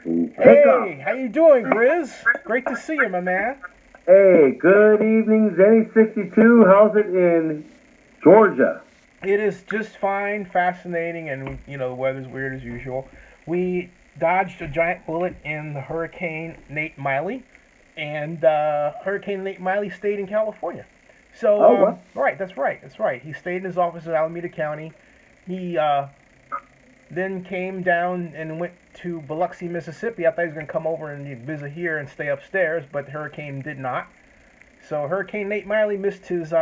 Hey, how you doing, Griz? Great to see you, my man. Hey, good evening, Zenny62. How's it in Georgia? It is just fine, fascinating, and the weather's weird as usual. We dodged a giant bullet in the Hurricane Nate Miley, and Hurricane Nate Miley stayed in California. So, right, that's right. He stayed in his office in Alameda County. He then came down and went to Biloxi, Mississippi. I thought he was going to come over and visit here and stay upstairs, but the hurricane did not. So Hurricane Nate Miley missed his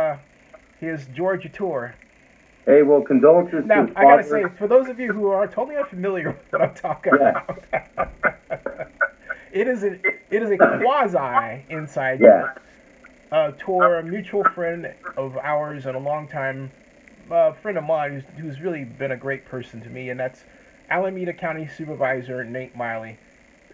Georgia tour. Hey, well, condolences now, to his I gotta father. say, for those of you who are totally unfamiliar with what I'm talking about, it is a quasi inside tour. A mutual friend of ours and a longtime friend of mine who's really been a great person to me, and that's Alameda County Supervisor Nate Miley.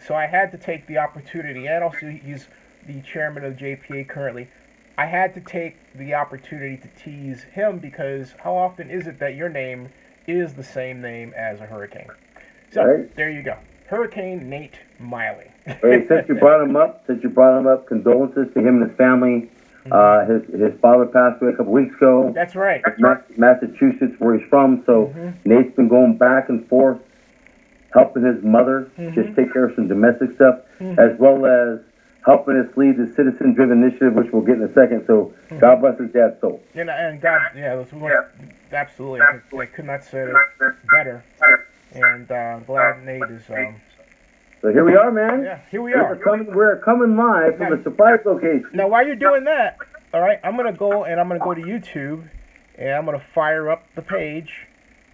So I had to take the opportunity, and also he's the chairman of the JPA currently. I had to take the opportunity to tease him because how often is it that your name is the same name as a hurricane? So there you go, Hurricane Nate Miley. Hey, since you brought him up, condolences to him and his family. His father passed away a couple weeks ago. That's right. Massachusetts, where he's from. So Nate's been going back and forth, helping his mother just take care of some domestic stuff, as well as helping us lead the citizen-driven initiative, which we'll get in a second. So God bless his dad's soul. And God, absolutely. I could not say it better. And glad Nate is. So here we are, man. Yeah, here we are. We're coming live from a surprise location. Now, while you're doing that, all right, I'm gonna go to YouTube, and I'm gonna fire up the page,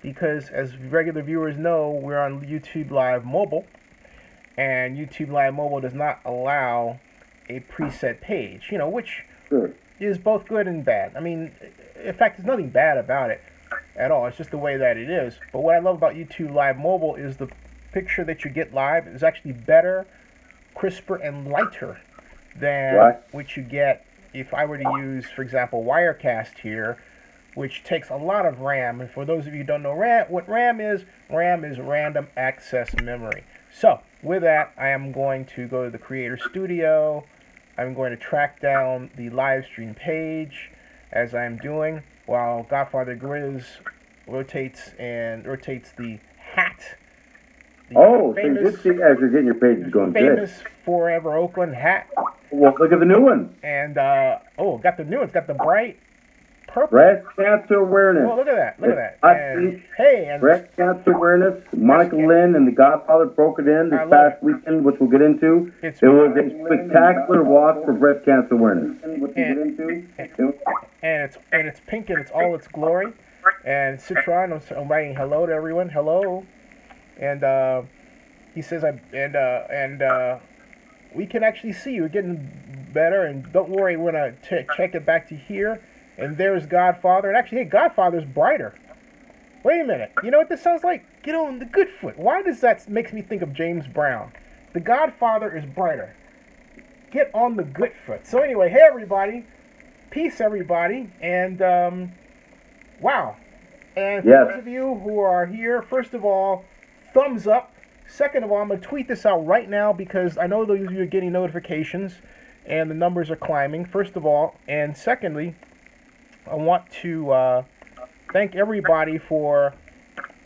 because as regular viewers know, we're on YouTube Live Mobile, and YouTube Live Mobile does not allow a preset page, which is both good and bad. I mean, in fact, there's nothing bad about it at all. It's just the way that it is. But what I love about YouTube Live Mobile is the picture that you get live is actually better, crisper, and lighter than what you get if I were to use, for example, Wirecast here, which takes a lot of RAM. And for those of you who don't know what RAM is random access memory. So with that, I am going to go to the Creator Studio. I'm going to track down the live stream page as I'm doing while Godfather Griz rotates the hat. So you did see as you're getting your pages going. Famous Forever Oakland hat. Well, look at the new one. And got the new one. It's got the bright purple. Breast cancer awareness. Oh, look at that! Look at that! And breast cancer awareness. Monica Lynn and the Godfather broke it in this past weekend, which we'll get into. It was a spectacular walk for breast cancer awareness. And it's pink in all its glory. And Citron, I'm writing hello to everyone. Hello. And he says, we can actually see you. We're getting better, and don't worry, we're going to check it back to here. And there's Godfather. And actually, hey, Godfather's brighter. Wait a minute. You know what this sounds like? Get on the good foot. Why does that make me think of James Brown? The Godfather is brighter. Get on the good foot. So anyway, hey, everybody. Peace, everybody. And, wow. And for those of you who are here, first of all, thumbs up. Second of all, I'm going to tweet this out right now because I know those of you are getting notifications and the numbers are climbing, first of all. And secondly, I want to thank everybody for,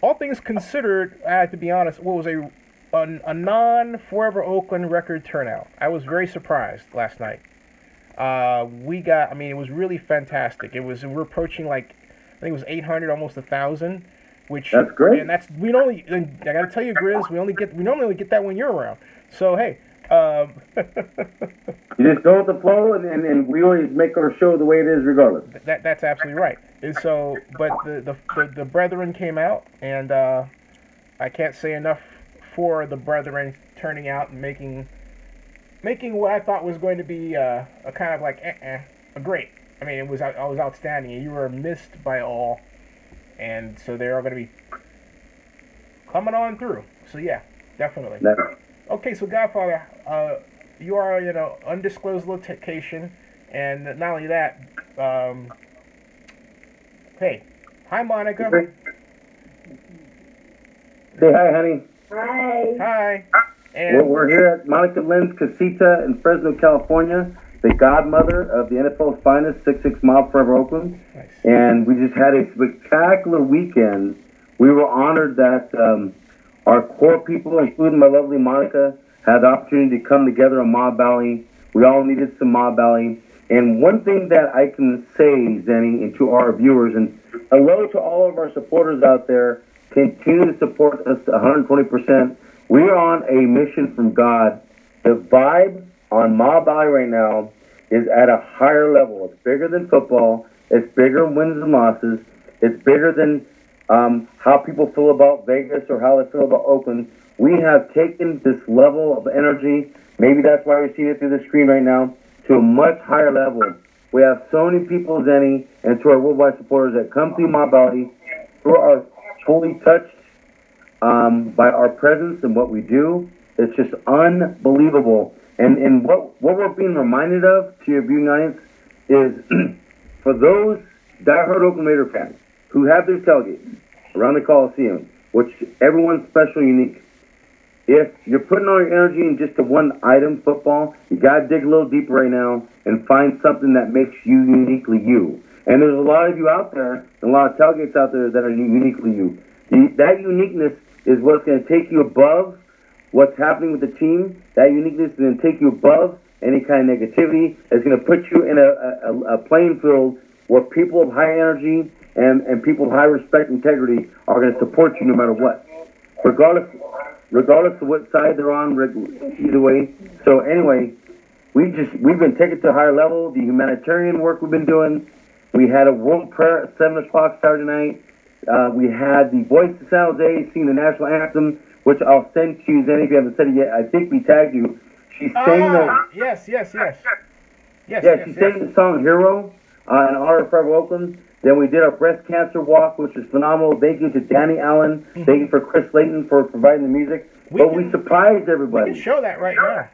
all things considered, I have to be honest, what was a non-Forever Oakland record turnout. I was very surprised last night. It was really fantastic. We're approaching I think it was 800, almost 1,000. That's great. And I gotta tell you, Griz, we normally only get that when you're around. So hey, you just go with the flow, and we always make our show the way it is, regardless. That's absolutely right. And so, but the brethren came out, and I can't say enough for the brethren turning out and making what I thought was going to be a kind of a great. I mean, it was outstanding. You were missed by all. And so they're all going to be coming on through. So yeah, definitely. Okay, so Godfather, you are in an undisclosed location, and not only that, hey, hi Monica. Say hi, honey. Hi. Hi. And we're here at Monica Lynn's Casita in Fresno, California, the godmother of the NFL's finest, 6-6 Mile Forever Oakland. nice. And we just had a spectacular weekend. We were honored that our core people, including my lovely Monica, had the opportunity to come together on Ma Valley. We all needed some Ma Valley. And one thing that I can say, Zenny, and to our viewers, and hello to all of our supporters out there, continue to support us 120%. We are on a mission from God. The vibe on Ma Valley right now is at a higher level. It's bigger than football. It's bigger than wins and losses. It's bigger than how people feel about Vegas or how they feel about Oakland. We have taken this level of energy, maybe that's why we're seeing it through the screen right now, to a much higher level. We have so many people, Zenny, and to our worldwide supporters that come through Ma Valley, who are fully touched by our presence and what we do. It's just unbelievable. And what we're being reminded of, to your viewing audience, is for those diehard Oakland Raider fans who have their tailgates around the Coliseum, which everyone's special, unique. If you're putting all your energy in just the one item, football, you got to dig a little deeper right now and find something that makes you uniquely you. And there's a lot of you out there, and a lot of tailgates out there that are uniquely you. That uniqueness is what's going to take you above what's happening with the team. That uniqueness is going to take you above any kind of negativity. It's going to put you in a playing field where people of high energy and people of high respect and integrity are going to support you no matter what. Regardless of what side they're on, either way. So anyway, we've been taken to a higher level. The humanitarian work we've been doing. We had a world prayer at 7 o'clock Saturday night. We had the Voice of San Jose sing the national anthem, which I'll send to you, Zenny, if you haven't said it yet. I think we tagged you. She sang the... Yes. She sang the song Hero in honor of Forever Oakland. Then we did our breast cancer walk, which was phenomenal. Thank you to Danny Allen. Thank you for Chris Layton for providing the music. We surprised everybody. We can show that right now.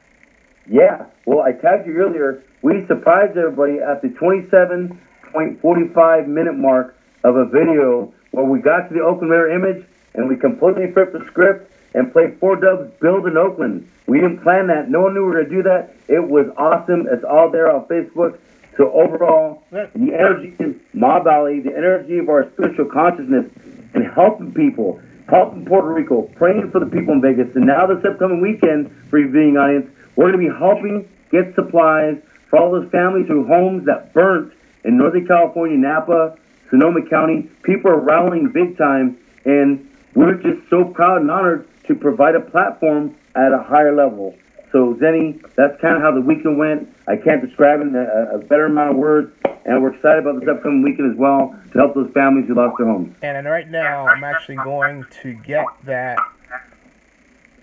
Yeah. Well, I tagged you earlier. We surprised everybody at the 27.45 minute mark of a video where we got to the Oakland Raider image and we completely flipped the script and played 4 Dubs Build in Oakland. We didn't plan that. No one knew we were going to do that. It was awesome. It's all there on Facebook. So overall, the energy in Ma Valley, the energy of our spiritual consciousness and helping people, helping Puerto Rico, praying for the people in Vegas. And now this upcoming weekend, for your viewing audience, we're going to be helping get supplies for all those families whose homes that burnt in Northern California, Napa, Sonoma County. People are rallying big time, and we're just so proud and honored to provide a platform at a higher level. So, Zenny, that's kind of how the weekend went. I can't describe it in a better amount of words, and we're excited about this upcoming weekend as well to help those families who lost their homes. And right now, I'm actually going to get that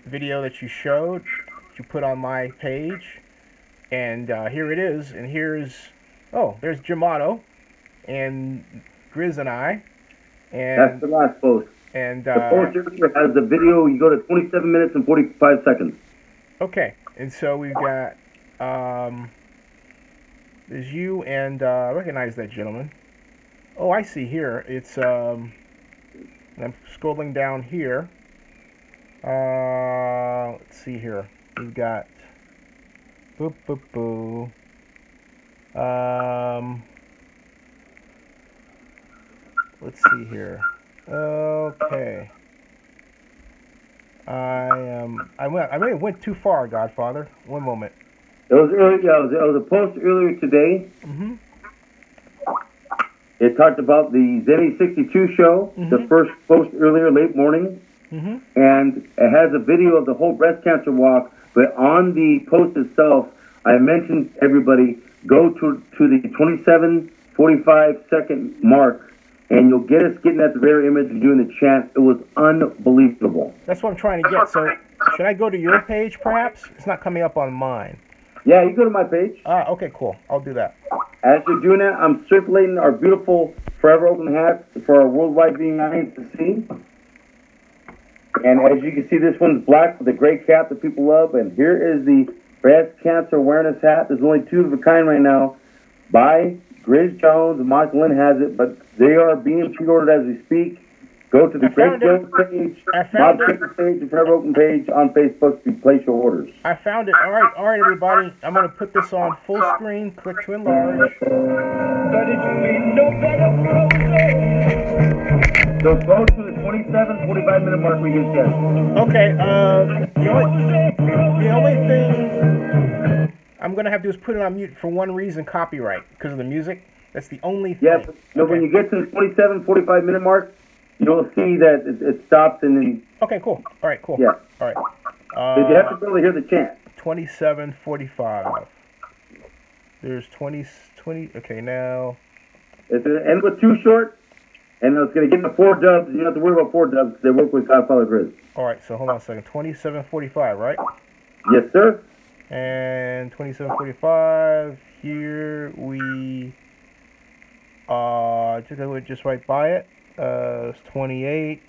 video that you showed, that you put on my page, and here it is. And here's, there's Jamato and Griz and I. And that's the last post. And the post has the video. You go to 27 minutes and 45 seconds. Okay, and so we've got, there's you and, I recognize that gentleman. Oh, I see here. It's, I'm scrolling down here. Let's see here. We've got, let's see here. Okay. I may have went too far, Godfather. One moment. It was early. Yeah, it was a post earlier today. Mm-hmm. It talked about the Zenny 62 show. Mm-hmm. The first post earlier, late morning, and it has a video of the whole breast cancer walk. But on the post itself, I mentioned everybody go to the 27:45 second mark. And you'll get us getting at the rare image and doing the chant. It was unbelievable. That's what I'm trying to get. So, should I go to your page, perhaps? It's not coming up on mine. Yeah, you go to my page. Okay, cool. I'll do that. As you're doing that, I'm circulating our beautiful Forever Oakland hats for our worldwide viewing audience to see. And as you can see, this one's black with a gray cap that people love. And here is the breast cancer awareness hat. There's only 2 of a kind right now by Griz Jones and Monica Lynn has it, but they are being pre-ordered as we speak. Go to the Great found Joe's it. page, I found Bob it. Chicken's page, the Forever Oakland page on Facebook to place your orders. I found it. All right, everybody. I'm gonna put this on full screen. Click to enlarge. So go to the 27, 45-minute mark we just said. Okay. The only thing I'm gonna have to do is put it on mute for one reason: copyright, because of the music. That's the only thing. Yes. No, when you get to the 27, 45-minute mark, you'll see that it stops and then. Okay, cool. All right, cool. Yeah. All right. You have to be able to hear the chant. 27:45. There's 20. Okay, now. If it ends with too short, and it's going to get the 4 dubs, you don't have to worry about 4 dubs. They work with Godfather Griz. All right, so hold on a second. 27:45, right? Yes, sir. And 27:45. Here we. Just right by it. It's 28.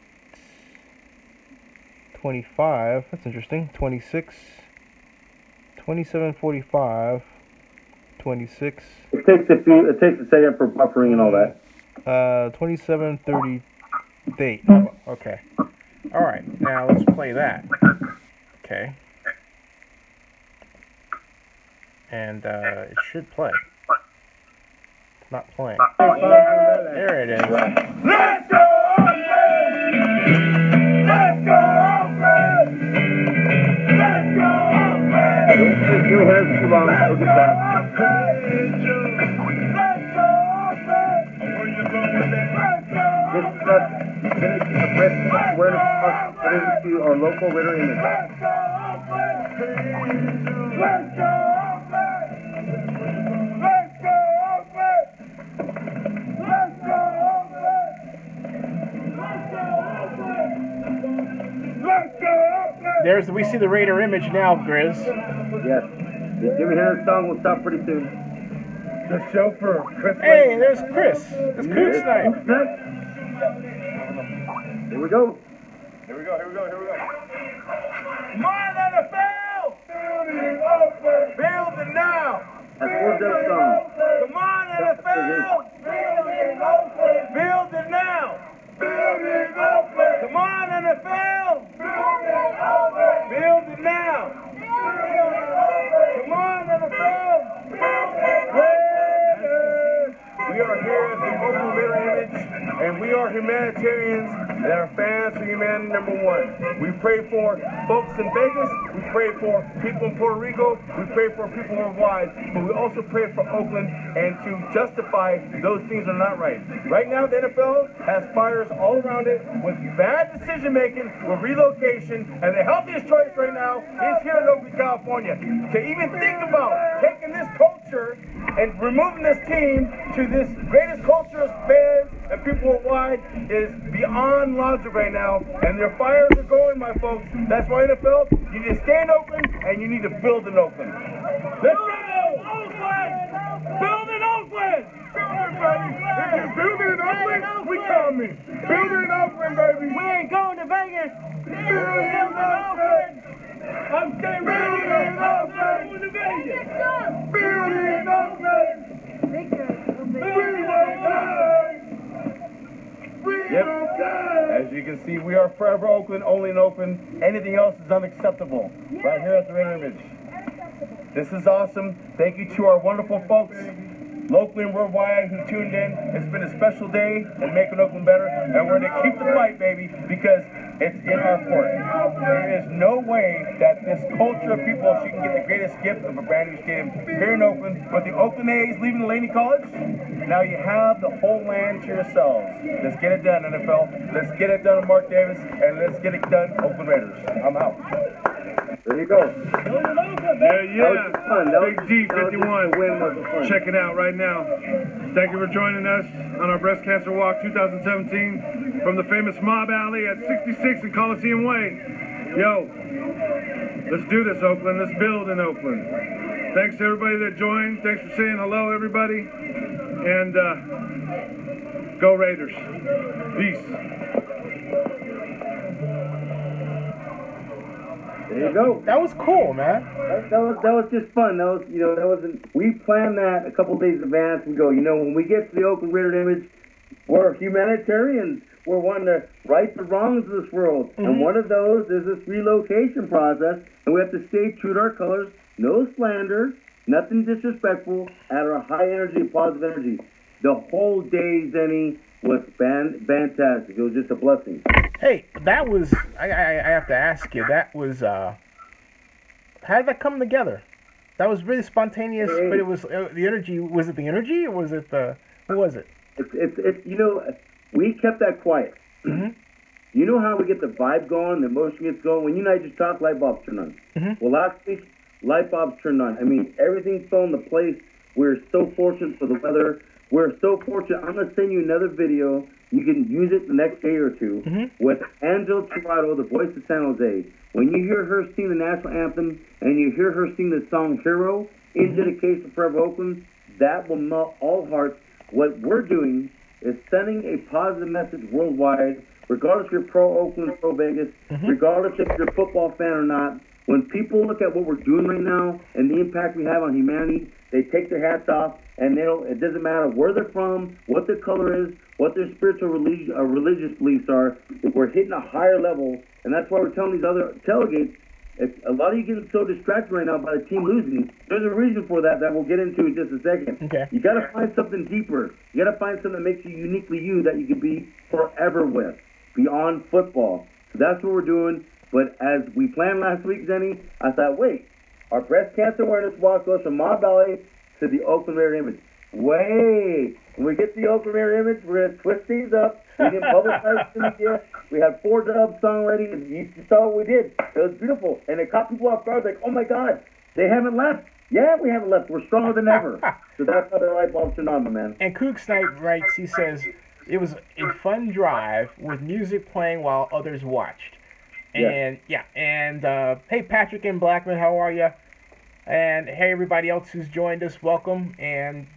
25. That's interesting. 26. 27:45. 26. It takes a second for buffering and all that. 27:38. Okay. All right. Now let's play that. Okay. And it should play. It's not playing. There it is. Let's go, Oakland! Let's go, Oakland! Let's go, Oakland! Don't take your hands too long. Look at that. Let's go, Oakland! Where you going with that? This is us finishing the breast awareness talk putting to our local litter image. Let's go, Oakland! Let's go, Oakland! Let's go, Oakland! Let's go, Oakland! Let's go, Oakland! Let's go, Oakland! We see the Raider image now, Griz. Yes. If you hear the song, we'll stop pretty soon. The chauffeur, Chris. Hey, there's Chris. It's Coot Snipe. Here we go. Here we go. Come on, NFL! Building Oakland! Building now! That's 4 dub song. Come on, NFL! Building Oakland! Building now! Building Oakland! Come on, NFL! Building Oakland! Building now! Come on, NFL! We are here at the Oakland Raider image, and we are humanitarians and our fans for humanity #1. We pray for folks in Vegas, we pray for people in Puerto Rico, we pray for people worldwide, but we also pray for Oakland and to justify those things that are not right. Right now, the NFL has fires all around it with bad decision making, with relocation, and the healthiest choice right now is here in Oakland, California. To even think about taking this culture and removing this team to this greatest culture of fans and people worldwide is beyond logic right now, and their fires are going, my folks. That's why NFL, you need to stay in Oakland, and you need to build in Oakland. Let's go! Oakland! Build in Oakland! Build in Oakland? We coming! Build in Oakland, baby! We ain't going to Vegas! Build in Oakland! I'm staying ready in Oakland! Going to Vegas! Build in Oakland! Yep. As you can see, we are forever Oakland, only in Oakland. Anything else is unacceptable. Right here at the Raider image. This is awesome. Thank you to our wonderful folks, locally and worldwide, who tuned in. It's been a special day in making Oakland better, and we're going to keep the fight, baby, because it's in our court. There is no way that this culture of people she can get the greatest gift of a brand new stadium here in Oakland. With the Oakland A's leaving Laney College, now you have the whole land to yourselves. Let's get it done, NFL. Let's get it done, Mark Davis, and let's get it done, Oakland Raiders. I'm out. There you go. Yeah. Big D51. Check it out right now. Thank you for joining us on our Breast Cancer Walk 2017 from the famous Mob Alley at 66 and Coliseum Way. Yo, let's do this, Oakland. Let's build in Oakland. Thanks to everybody that joined. Thanks for saying hello, everybody. And go Raiders. Peace. There you go. That was cool, man. That was just fun. That wasn't. We planned that a couple days in advance. We go, when we get to the Oakland Raider image, we're humanitarians. we're wanting to right the wrongs of this world. And one of those is this relocation process. And we have to stay true to our colors. No slander, nothing disrespectful, at our high energy and positive energy. The whole day, Zenny, was fantastic. It was just a blessing. Hey, that was, I have to ask you, that was, how did that come together? That was really spontaneous, but it was the energy. Was it the energy, or was it the, who was it? It's you know, we kept that quiet. You know how we get the vibe going, the emotion gets going? When you and I just talk, light bulbs turn on. Well, last week, light bulbs turned on. I mean, everything fell into place. We're so fortunate for the weather. We're so fortunate. I'm going to send you another video. You can use it the next day or two with Angela Tirado, the voice of San Jose. When you hear her sing the national anthem and you hear her sing the song Hero in dedication to Forever Oakland, that will melt all hearts. What we're doing is sending a positive message worldwide, regardless if you're pro-Oakland, pro-Vegas, regardless if you're a football fan or not. When people look at what we're doing right now and the impact we have on humanity, they take their hats off, and it doesn't matter where they're from, what their color is, what their spiritual religious beliefs are. If we're hitting a higher level, and that's why we're telling these other tailgates, if a lot of you getting so distracted right now by the team losing, there's a reason for that we'll get into in just a second. Okay. You got to find something deeper. You got to find something that makes you uniquely you that you can be forever with, beyond football. So that's what we're doing. But as we planned last week, Zenny, I thought, wait, our breast cancer awareness walk goes from Ma Valley to the Oakland Raider image. Wait, when we get the Oakland Raider image, we're going to twist these up. We didn't publicize the media. We had 4 dub song ready, and you saw what we did. It was beautiful, and it caught people off guard. Like, oh my God, they haven't left. Yeah, we haven't left. We're stronger than ever. So that's how the light bulbs turned on, my man. And Kook Snipe writes, he says, it was a fun drive with music playing while others watched. And hey, Patrick and Blackman, how are you? And hey, everybody else who's joined us, welcome. And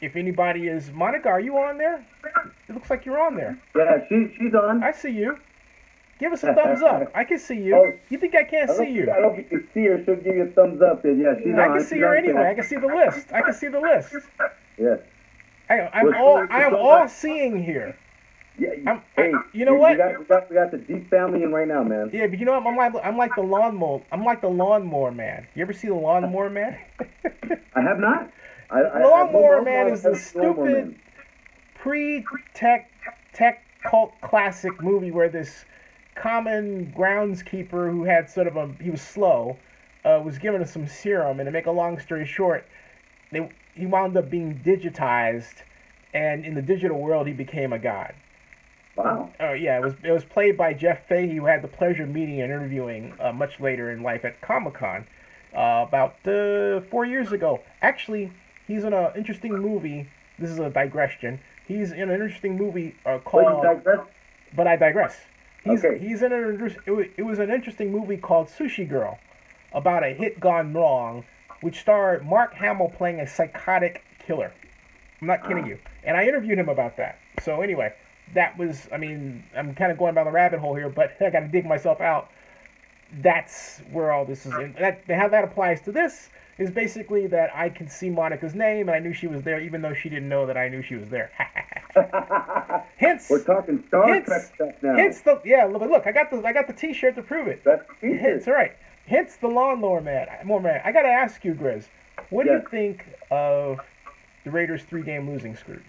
if anybody is, Monica, are you on there? It looks like you're on there. Yeah, she's on. I see you. Give us a thumbs up. I can see you. Oh, you think I can't see you? I don't think you see her. She'll give you a thumbs up. Then yeah, she's on. I can see her anyway. I can see the list. I can see the list. Yes. I'm all seeing here. Yeah, you know what? We got the deep family in right now, man. Yeah, but you know what? I'm like the lawnmower. I'm like the lawnmower man. You ever see the lawnmower man? I have not. Lawnmower Man is the stupid pre-tech cult classic movie where this common groundskeeper who had sort of he was slow, was given some serum, and to make a long story short, he wound up being digitized, and in the digital world he became a god. Wow. Oh yeah, it was played by Jeff Fahey, who had the pleasure of meeting and interviewing much later in life at Comic-Con about 4 years ago. Actually, he's in an interesting movie. This is a digression. He's in an interesting movie called. But I digress. He's in it was an interesting movie called Sushi Girl, about a hit gone wrong, which starred Mark Hamill playing a psychotic killer. I'm not kidding you. And I interviewed him about that. So anyway, that was, I mean, I'm kind of going down the rabbit hole here, but I got to dig myself out. That's where all this is. How that applies to this is basically that I can see Monica's name, and I knew she was there, even though she didn't know that I knew she was there. Hence, we're talking Star Trek stuff now. Look, I got the T-shirt to prove it. It's all right. Hence the lawnmower man. I got to ask you, Griz, what do you think of the Raiders' 3-game losing streak?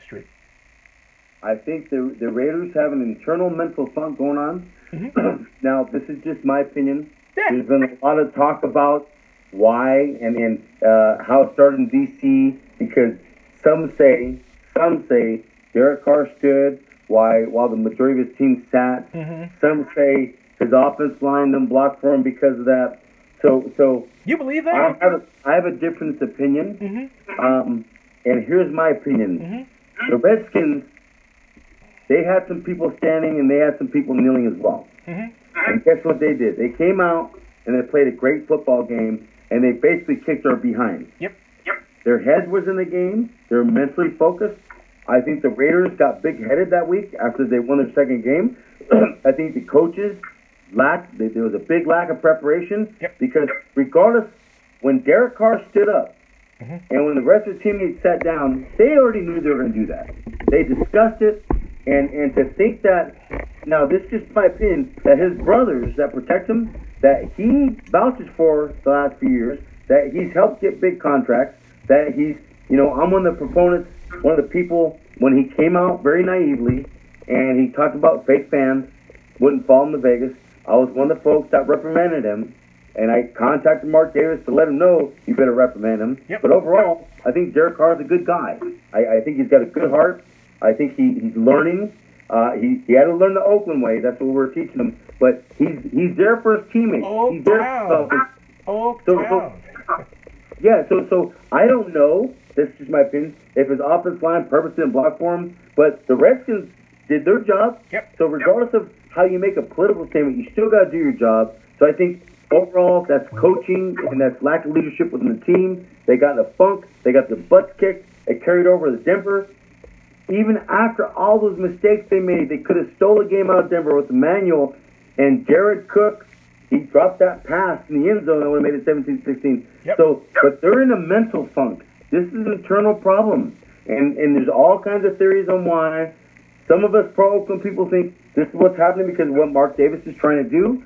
I think the Raiders have an internal mental funk going on. Mm-hmm. Now, this is just my opinion. Yeah. There's been a lot of talk about why and how it started in D.C. because some say Derek Carr stood while the majority of his team sat. Mm-hmm. Some say his offense line didn't block for him because of that. So you believe that? I have a different opinion. Mm-hmm. And here's my opinion. Mm-hmm. The Redskins, they had some people standing and they had some people kneeling as well. Mm-hmm. And guess what they did? They came out and they played a great football game and they basically kicked our behind. Yep. Their head was in the game. They were mentally focused. I think the Raiders got big-headed that week after they won their second game. I think the coaches there was a big lack of preparation. Yep. Because regardless, when Derek Carr stood up, mm-hmm. and when the rest of the teammates sat down, they already knew they were going to do that. They discussed it. And to think that, now this is just my opinion, that his brothers that protect him, that he vouches for the last few years, that he's helped get big contracts, that he's, I'm one of the proponents, one of the people, when he came out very naively, and he talked about fake fans, wouldn't follow him to Vegas. I was one of the folks that reprimanded him, and I contacted Mark Davis to let him know you better reprimand him. Yep. But overall, I think Derek Carr is a good guy. I think he's got a good heart. I think he's learning. He had to learn the Oakland way. That's what we're teaching him. But he's there for his teammates. He's there for yeah. So I don't know. This is my opinion. If his offensive line purposely didn't block for him, but the Redskins did their job. Yep. So regardless of how you make a political statement, you still got to do your job. So I think overall, that's coaching and that's lack of leadership within the team. They got in a funk. They got their butts kicked. It carried over to Denver. Even after all those mistakes they made, they could have stole a game out of Denver with Emmanuel and Jared Cook. He dropped that pass in the end zone and would have made it 17-16. Yep. So, but they're in a mental funk. This is an internal problem. And there's all kinds of theories on why. Some of us pro-Oakland people think this is what's happening because of what Mark Davis is trying to do.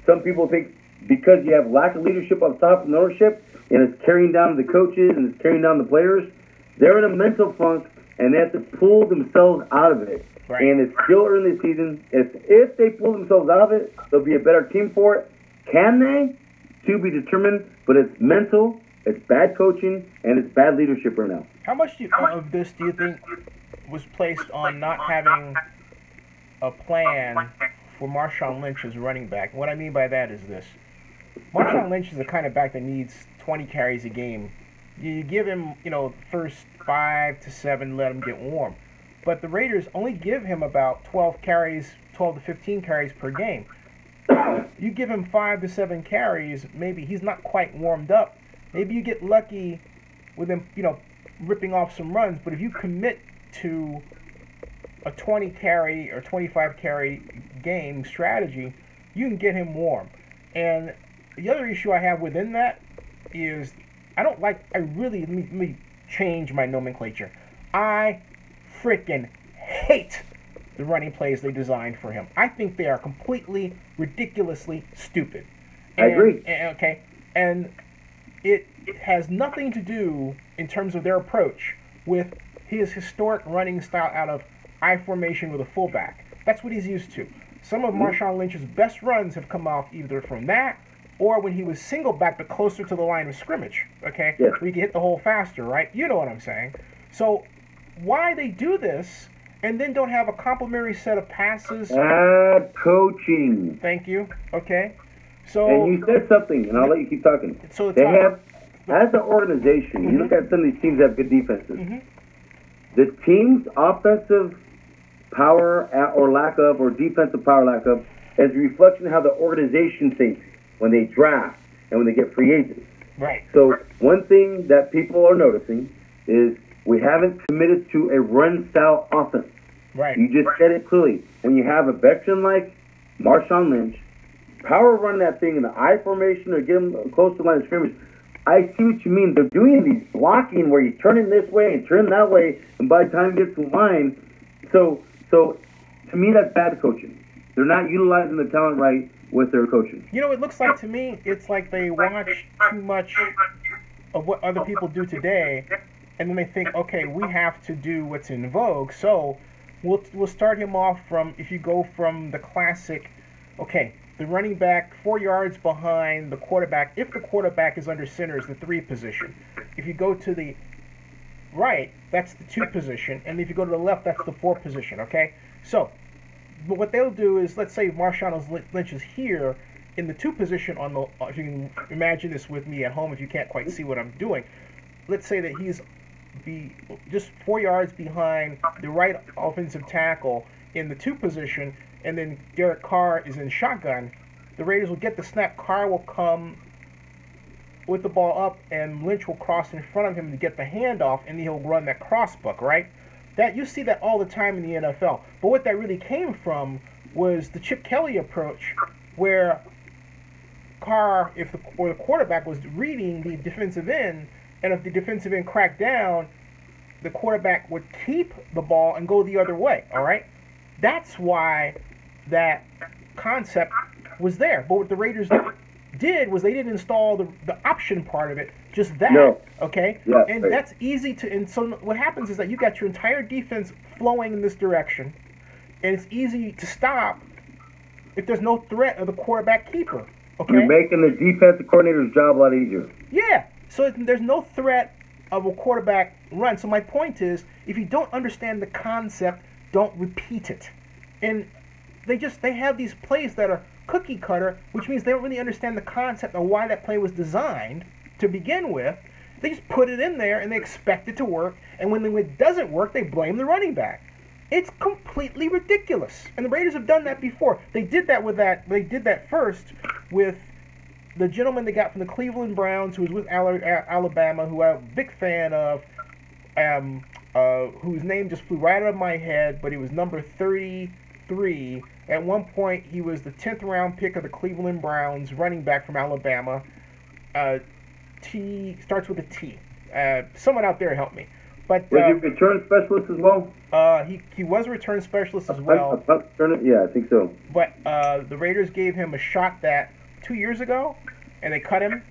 Some people think because you have lack of leadership up top and ownership, and it's carrying down the coaches and it's carrying down the players, they're in a mental funk, and they have to pull themselves out of it. Right. And it's still early in the season. If they pull themselves out of it, they'll be a better team for it. Can they? To be determined, but it's mental, it's bad coaching, and it's bad leadership right now. How much of this do you think was placed on not having a plan for Marshawn Lynch as running back? What I mean by that is this. Marshawn Lynch is the kind of back that needs 20 carries a game. You give him, first 5 to 7, let him get warm. But the Raiders only give him about 12 to 15 carries per game. You give him 5 to 7 carries, maybe he's not quite warmed up. Maybe you get lucky with him, ripping off some runs. But if you commit to a 20 carry or 25 carry game strategy, you can get him warm. And the other issue I have within that is let me change my nomenclature. I freaking hate the running plays they designed for him. I think they are completely, ridiculously stupid. I agree. And it has nothing to do, in terms of their approach, with his historic running style out of I formation with a fullback. That's what he's used to. Some of Marshawn Lynch's best runs have come off either from that or when he was single back but closer to the line of scrimmage, okay? Yes. Where you can hit the hole faster, right? You know what I'm saying. So why they do this and then don't have a complementary set of passes? Bad coaching. Thank you. Okay. So, and you said something, and I'll let you keep talking. So they have, as an organization, you look at some of these teams that have good defenses. The team's offensive power or lack of, or defensive power lack of, is a reflection of how the organization thinks when they draft and when they get free agents. Right. So one thing that people are noticing is we haven't committed to a run-style offense. Right. You just said it clearly. When you have a veteran like Marshawn Lynch, power run that thing in the I formation or get them close to the line of scrimmage, I see what you mean. They're doing these blocking where you turn in this way and turn that way, and by the time you get to the line, so to me that's bad coaching. They're not utilizing the talent right with their coaching. It looks like to me, it's like they watch too much of what other people do today, and then they think, okay, we have to do what's in vogue, so we'll start him off from, if you go from the classic, okay, the running back 4 yards behind the quarterback, if the quarterback is under center, is the 3 position. If you go to the right, that's the 2 position, and if you go to the left, that's the 4 position, okay? So, but what they'll do is, let's say Marshawn Lynch is here in the 2 position on the, if you can imagine this with me at home if you can't quite see what I'm doing, let's say that he's just 4 yards behind the right offensive tackle in the 2 position, and then Derek Carr is in shotgun. The Raiders will get the snap, Carr will come with the ball up, and Lynch will cross in front of him to get the handoff, and he'll run that cross buck, right? That you see that all the time in the NFL. But what that really came from was the Chip Kelly approach, where Carr, the quarterback was reading the defensive end, and if the defensive end cracked down, the quarterback would keep the ball and go the other way, all right? That's why that concept was there. But what the Raiders did was they didn't install the option part of it, just that. No. Okay? Yeah, and right. that's easy to, and so what happens is that you got your entire defense flowing in this direction, and it's easy to stop if there's no threat of the quarterback keeper. Okay? You're making the defensive coordinator's job a lot easier. Yeah. So there's no threat of a quarterback run. So my point is, if you don't understand the concept, don't repeat it. And they have these plays that are cookie cutter, which means they don't really understand the concept of why that play was designed to begin with. They just put it in there and they expect it to work, and when it doesn't work, they blame the running back. It's completely ridiculous. And the Raiders have done that before. They did that first with the gentleman they got from the Cleveland Browns, who was with Alabama, who I'm a big fan of, whose name just flew right out of my head, but he was number 33. At one point, he was the 10th round pick of the Cleveland Browns, running back from Alabama. T starts with a T. Someone out there help me. But was he a return specialist as well? He was a return specialist as well. Yeah, I think so. But the Raiders gave him a shot that 2 years ago, and they cut him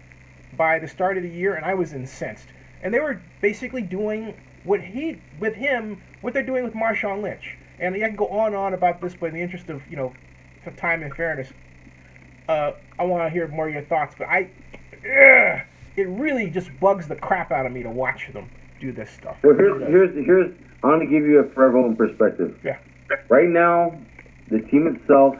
by the start of the year, and I was incensed. And they were basically doing what they're doing with Marshawn Lynch. And I can go on and on about this, but in the interest of, for time and fairness, I want to hear more of your thoughts. But it really just bugs the crap out of me to watch them do this stuff. Well, here's I want to give you a forever perspective. Yeah. Right now, the team itself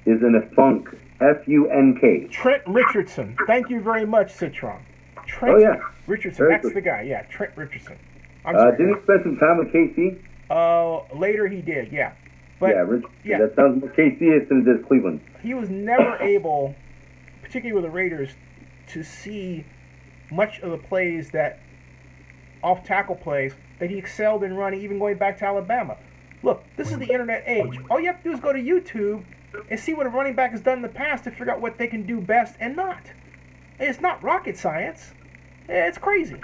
is in a funk. F-U-N-K. Trent Richardson. Thank you very much, Citron. Trent Richardson. Very That's good. the guy. Yeah, Trent Richardson. I'm sorry. Didn't he spend some time with KC? Later he did, yeah. But Yeah, that sounds more KC is than it is Cleveland. he was never able, particularly with the Raiders, to see much of the plays off-tackle plays that he excelled in running, even going back to Alabama. Look, this is the internet age. All you have to do is go to YouTube and see what a running back has done in the past to figure out what they can do best and not. It's not rocket science. It's crazy.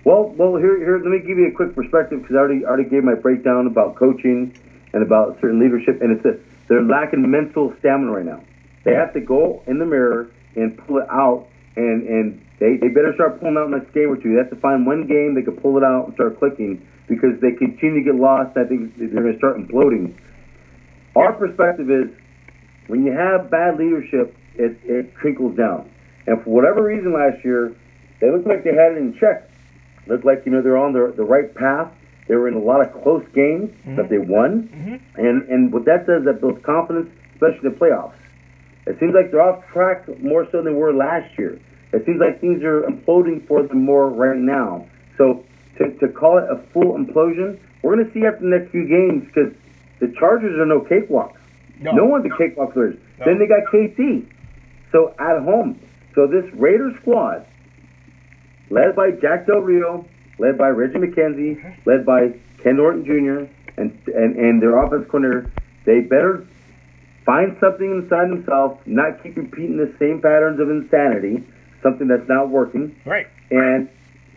Well, here. Let me give you a quick perspective because I already gave my breakdown about coaching and about certain leadership, and they're lacking mental stamina right now. They have to go in the mirror and pull it out, and they better start pulling out next game or two. They have to find one game they can pull it out and start clicking because they continue to get lost. I think they're going to start imploding. Our perspective is when you have bad leadership, it trickles down. And for whatever reason last year, they looked like they had it in check. Looked like, they're on the right path. They were in a lot of close games that they won. Mm-hmm. And what that does, that builds confidence, especially in the playoffs. It seems like they're off track more so than they were last year. It seems like things are imploding for them more right now. So to call it a full implosion, we're going to see after the next few games because the Chargers are no cakewalks. No one's a cakewalk for us. No. Then they got KC. So at home. So this Raiders squad, led by Jack Del Rio, led by Reggie McKenzie, led by Ken Norton Jr., and their offense coordinator, they better find something inside themselves, not keep repeating the same patterns of insanity, something that's not working, right? And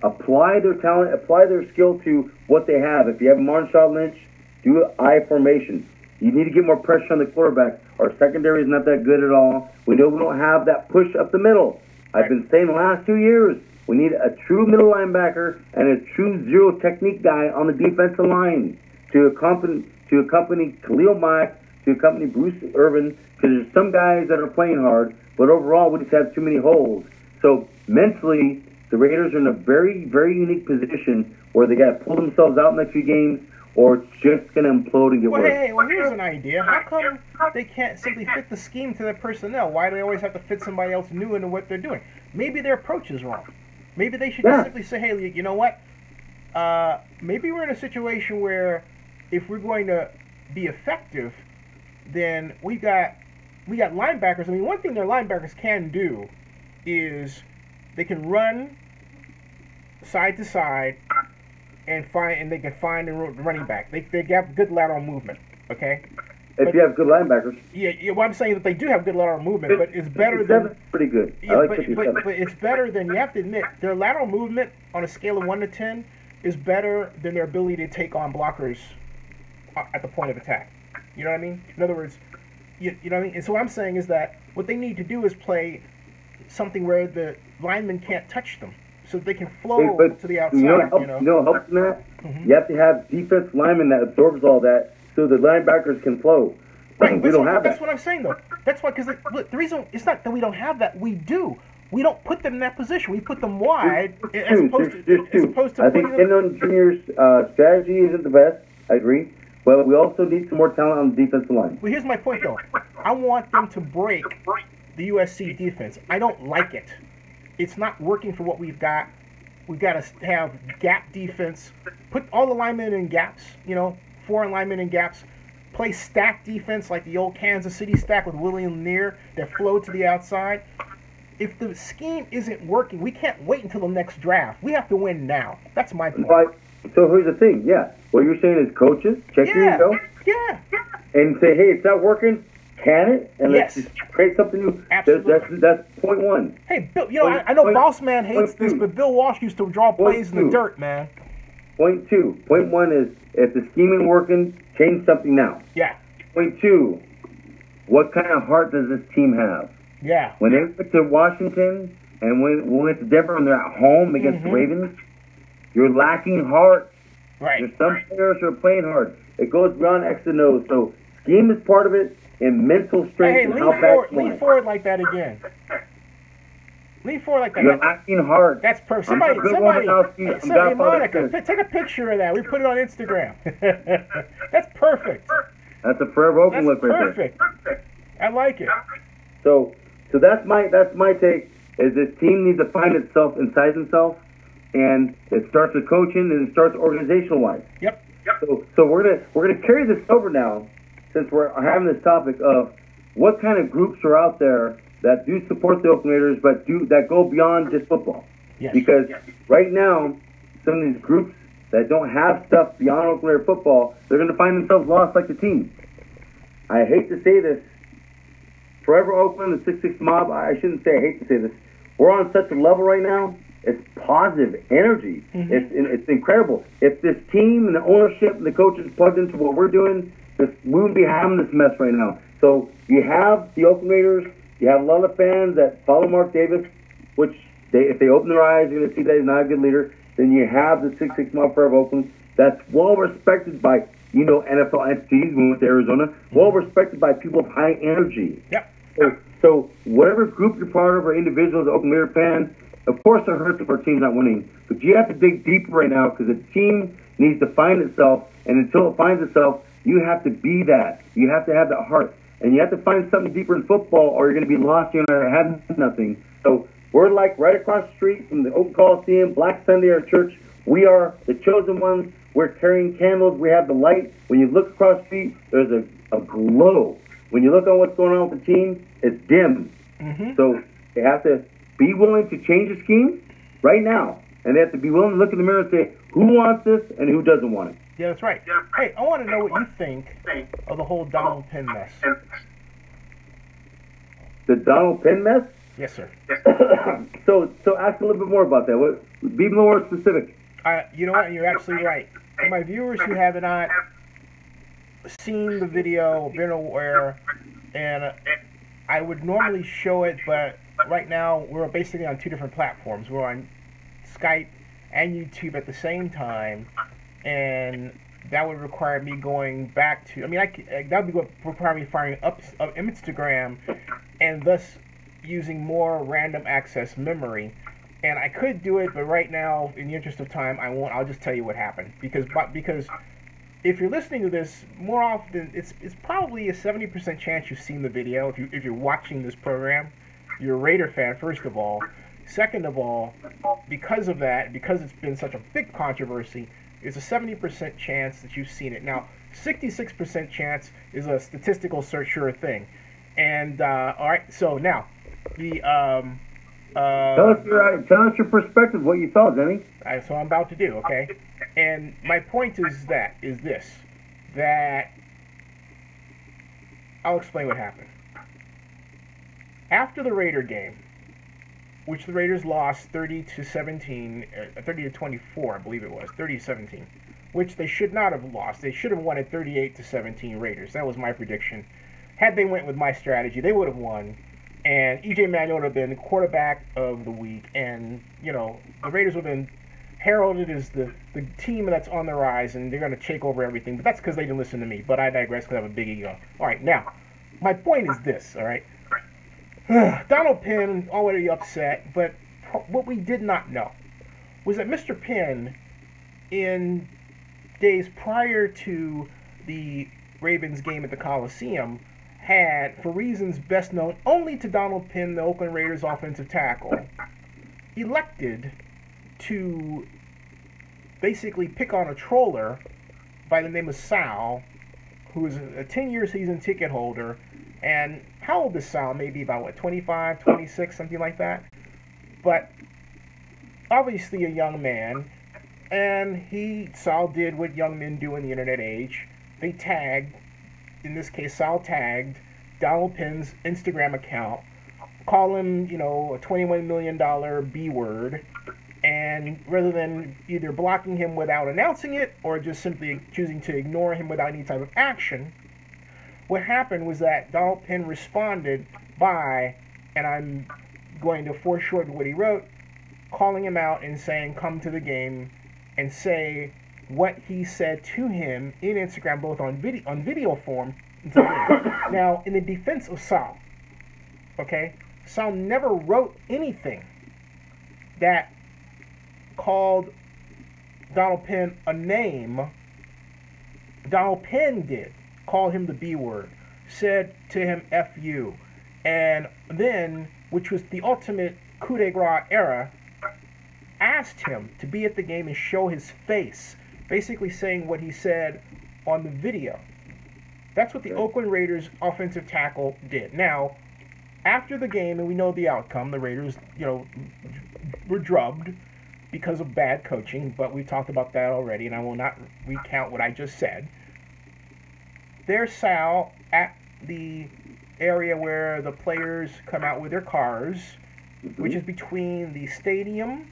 apply their talent, apply their skill to what they have. If you have Marshawn Lynch, do an I formation. You need to get more pressure on the quarterback. Our secondary is not that good at all. We know we don't have that push up the middle. Right. I've been saying the last 2 years, we need a true middle linebacker and a true zero technique guy on the defensive line to accompany Khalil Mack, to accompany Bruce Irvin, because there's some guys that are playing hard, but overall we just have too many holes. So mentally, the Raiders are in a very, very unique position where they got to pull themselves out in the next few games, or it's just going to implode and get worse. Hey, here's an idea. How come they can't simply fit the scheme to their personnel? Why do they always have to fit somebody else new into what they're doing? Maybe their approach is wrong. Maybe they should just simply say, hey, you know what? Maybe we're in a situation where if we're going to be effective, then we got linebackers. I mean, one thing their linebackers can do is they can run side to side and they can find a running back. They have good lateral movement. Okay. If you have good linebackers. Yeah. Well, I'm saying that they do have good lateral movement, but it's better than pretty good. Yeah, I like but it's better than, you have to admit, their lateral movement on a scale of 1 to 10 is better than their ability to take on blockers at the point of attack. You know what I mean? In other words, you know what I mean? And so what I'm saying is that what they need to do is play something where the linemen can't touch them, so they can flow to the outside. You know, helps in that? You have to have defense linemen that absorbs all that, so the linebackers can flow. Right, we don't have that. That's what I'm saying, though. That's why, because look, the reason it's not that we don't have that. We do. We don't put them in that position. We put them wide as opposed to. I think Kendall Jr.'s strategy isn't the best. I agree. But we also need some more talent on the defensive line. Well, here's my point, though. I want them to break the USC defense. I don't like it. It's not working for what we've got. We've got to have gap defense. Put all the linemen in gaps. You know, 4 linemen in gaps. Play stack defense like the old Kansas City stack with William Neer that flowed to the outside. If the scheme isn't working, we can't wait until the next draft. We have to win now. That's my point. Right. So here's the thing. Yeah. What you're saying is coaches, check yourself. Yeah. And say, hey, it's not working. Can it? And let's just create something new. Absolutely. That's point one. Hey, Bill, you know, I know Boss Man hates this, but Bill Walsh used to draw plays in the dirt, man. Point two. Point one is, if the scheme isn't working, change something now. Yeah. Point two, what kind of heart does this team have? Yeah. When they went to Washington and when we went to Denver and they're at home against the Ravens, you're lacking heart. Right. There's some players who are playing hard. It goes beyond X and O. So scheme is part of it, and mental strength and how bad you lean forward like that again. Lean forward like that. You're lacking heart. That's perfect. Somebody, Monica, take a picture of that. We put it on Instagram. That's perfect. That's a forever Oakland look right there. Perfect. I like it. So that's my take. Is this team needs to find itself inside itself, and it starts with coaching and it starts organizational wise. Yep. So we're gonna carry this over now, since we're having this topic of what kind of groups are out there that do support the Oakland Raiders, but that go beyond just football. Yes. Because right now, some of these groups that don't have stuff beyond Oakland Raider football, they're gonna find themselves lost like the team. I hate to say this. Forever Oakland, the 6-6 mob, I shouldn't say I hate to say this. We're on such a level right now, it's positive energy. It's incredible. If this team and the ownership and the coaches plugged into what we're doing, we wouldn't be having this mess right now. So you have the Oakland Raiders, you have a lot of fans that follow Mark Davis, which if they open their eyes, you're going to see that he's not a good leader. Then you have the 6-6 mob Forever Oakland that's well respected by, NFL entities. We went to Arizona, well respected by people of high energy. Yep. So whatever group you're part of or individuals, Oakland Raider fans, of course it hurts if our team's not winning. But you have to dig deeper right now because the team needs to find itself. And until it finds itself, you have to be that. You have to have that heart. And you have to find something deeper in football or you're going to be lost. You're going to have nothing. So we're like right across the street from the Oakland Coliseum, Black Sunday, our church. We are the chosen ones. We're carrying candles. We have the light. When you look across the street, there's a glow. When you look on what's going on with the team, it's dim. So they have to be willing to change the scheme right now. And they have to be willing to look in the mirror and say, who wants this and who doesn't want it? Yeah, that's right. Hey, I want to know what you think of the whole Donald Penn mess. The Donald Penn mess? Yes, sir. So ask a little bit more about that. Be more specific. You know what? You're absolutely right. For my viewers who have not seen the video, been aware, and I would normally show it, but right now we're basically on 2 different platforms. We're on Skype and YouTube at the same time, and that would require me going back to, that would require me firing up Instagram and thus using more random access memory. And I could do it, but right now, in the interest of time, I won't. I'll just tell you what happened. Because if you're listening to this, more often, it's probably a 70% chance you've seen the video. If you're watching this program, you're a Raider fan, first of all. Second of all, because of that, because it's been such a big controversy, it's a 70% chance that you've seen it. Now, 66% chance is a statistical search sure thing. And, all right, so now, the... tell us your perspective, what you saw, Denny. So I'm about to do, okay? And my point is this, that I'll explain what happened. After the Raider game, which the Raiders lost 30-17, 30-24, I believe it was, 30-17, which they should not have lost. They should have won at 38-17 Raiders. That was my prediction. Had they went with my strategy, they would have won. And E.J. Manuel would have been quarterback of the week. And, you know, the Raiders would have been heralded as the team that's on the rise, and they're going to take over everything. But that's because they didn't listen to me. But I digress because I have a big ego. All right, now, my point is this, all right? Donald Penn already upset, but what we did not know was that Mr. Penn, in days prior to the Ravens game at the Coliseum, had, for reasons best known only to Donald Penn, the Oakland Raiders offensive tackle, elected to basically pick on a troller by the name of Sal, who is a 10-year season ticket holder. And how old is Sal? Maybe about, what, 25, 26, something like that? But obviously a young man. And Sal did what young men do in the internet age. They tagged, in this case, Sal tagged Donald Penn's Instagram account, call him, you know, a $21 million B word, and rather than either blocking him without announcing it or just simply choosing to ignore him without any type of action, what happened was that Donald Penn responded by, and I'm going to foreshorten what he wrote, calling him out and saying, come to the game, and say what he said to him in Instagram, both on video form. Now, in the defense of Sal, okay, Sal never wrote anything that called Donald Penn a name. Donald Penn did. Called him the B word, said to him F you, and then, which was the ultimate coup de grace era, asked him to be at the game and show his face, basically saying what he said on the video. That's what the Oakland Raiders offensive tackle did. Now, after the game, and we know the outcome, the Raiders, you know, were drubbed because of bad coaching, but we talked about that already, and I will not recount what I just said. There's Sal at the area where the players come out with their cars, which is between the stadium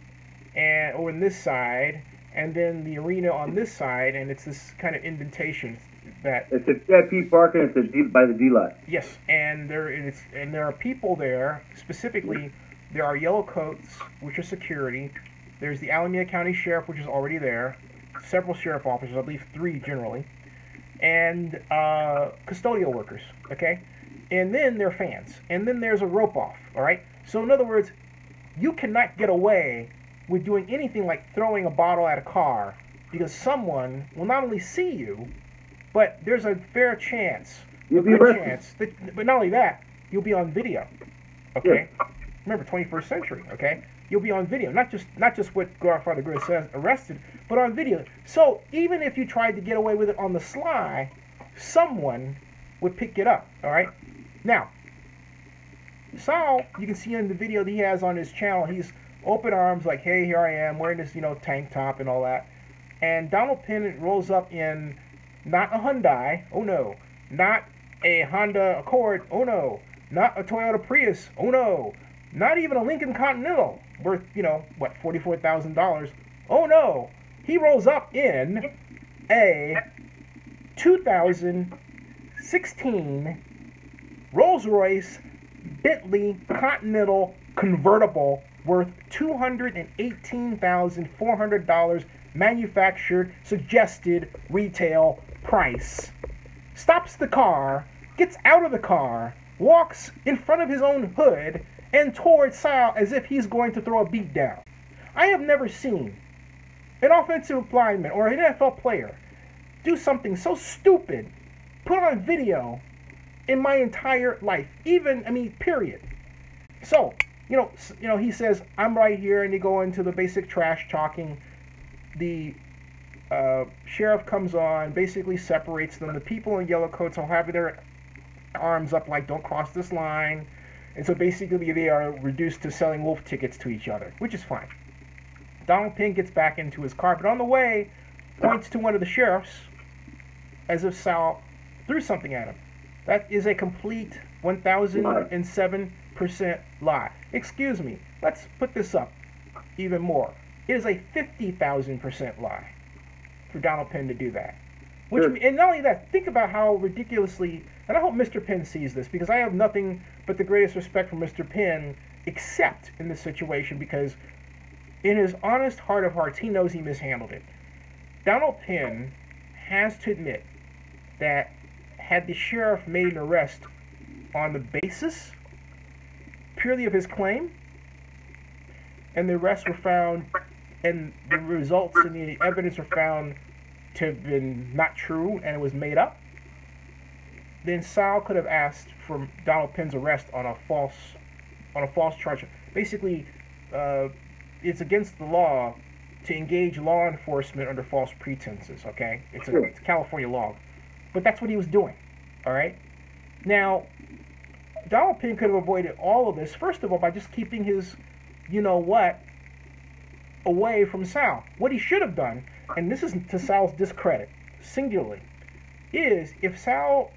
and over on this side, and then the arena on this side, and it's this kind of indentation that it's a VIP parking. It's by the D lot. Yes, and there are people there. Specifically, there are yellow coats, which are security. There's the Alameda County Sheriff, which is already there. Several sheriff officers, I believe 3 generally. And custodial workers, okay? And then there are fans. And then there's a rope-off, all right? So in other words, you cannot get away with doing anything like throwing a bottle at a car because someone will not only see you, but there's a fair chance, but not only that, you'll be on video, okay? Yeah. Remember, 21st century, okay? You'll be on video, not just what Godfather Griz says, arrested, but on video. So even if you tried to get away with it on the sly, someone would pick it up, all right? Now, Sal, you can see in the video that he has on his channel, he's open arms like, hey, here I am, wearing this, you know, tank top and all that. And Donald Penn rolls up in not a Hyundai, oh no, not a Honda Accord, oh no, not a Toyota Prius, oh no, not even a Lincoln Continental, worth, you know, what, $44,000. Oh no, he rolls up in a 2016 Rolls-Royce Bentley Continental convertible worth $218,400 manufactured suggested retail price. Stops the car, gets out of the car, walks in front of his own hood and towards Sal as if he's going to throw a beat down. I have never seen an offensive lineman or an NFL player do something so stupid, put on video, in my entire life. Even, I mean, period. So, you know, he says, I'm right here, and they go into the basic trash talking. The sheriff comes on, basically separates them. The people in yellow coats will have their arms up like, don't cross this line. And so basically they are reduced to selling wolf tickets to each other, which is fine. Donald Penn gets back into his car, but on the way, points to one of the sheriffs as if Sal threw something at him. That is a complete 1,007% lie. Excuse me, let's put this up even more. It is a 50,000% lie. for Donald Penn to do that. And not only that, think about how ridiculously, and I hope Mr. Penn sees this, because I have nothing but the greatest respect for Mr. Penn, except in this situation, because in his honest heart of hearts, he knows he mishandled it. Donald Penn has to admit that had the sheriff made an arrest on the basis purely of his claim, and the arrests were found, and the results and the evidence were found to have been not true, and it was made up, then Sal could have asked for Donald Penn's arrest on a false charge. Basically, it's against the law to engage law enforcement under false pretenses. Okay, it's California law, but that's what he was doing. All right. Now, Donald Penn could have avoided all of this, first of all, by just keeping his, you know what, away from Sal. What he should have done, and this is to Sal's discredit, singularly, is if Sal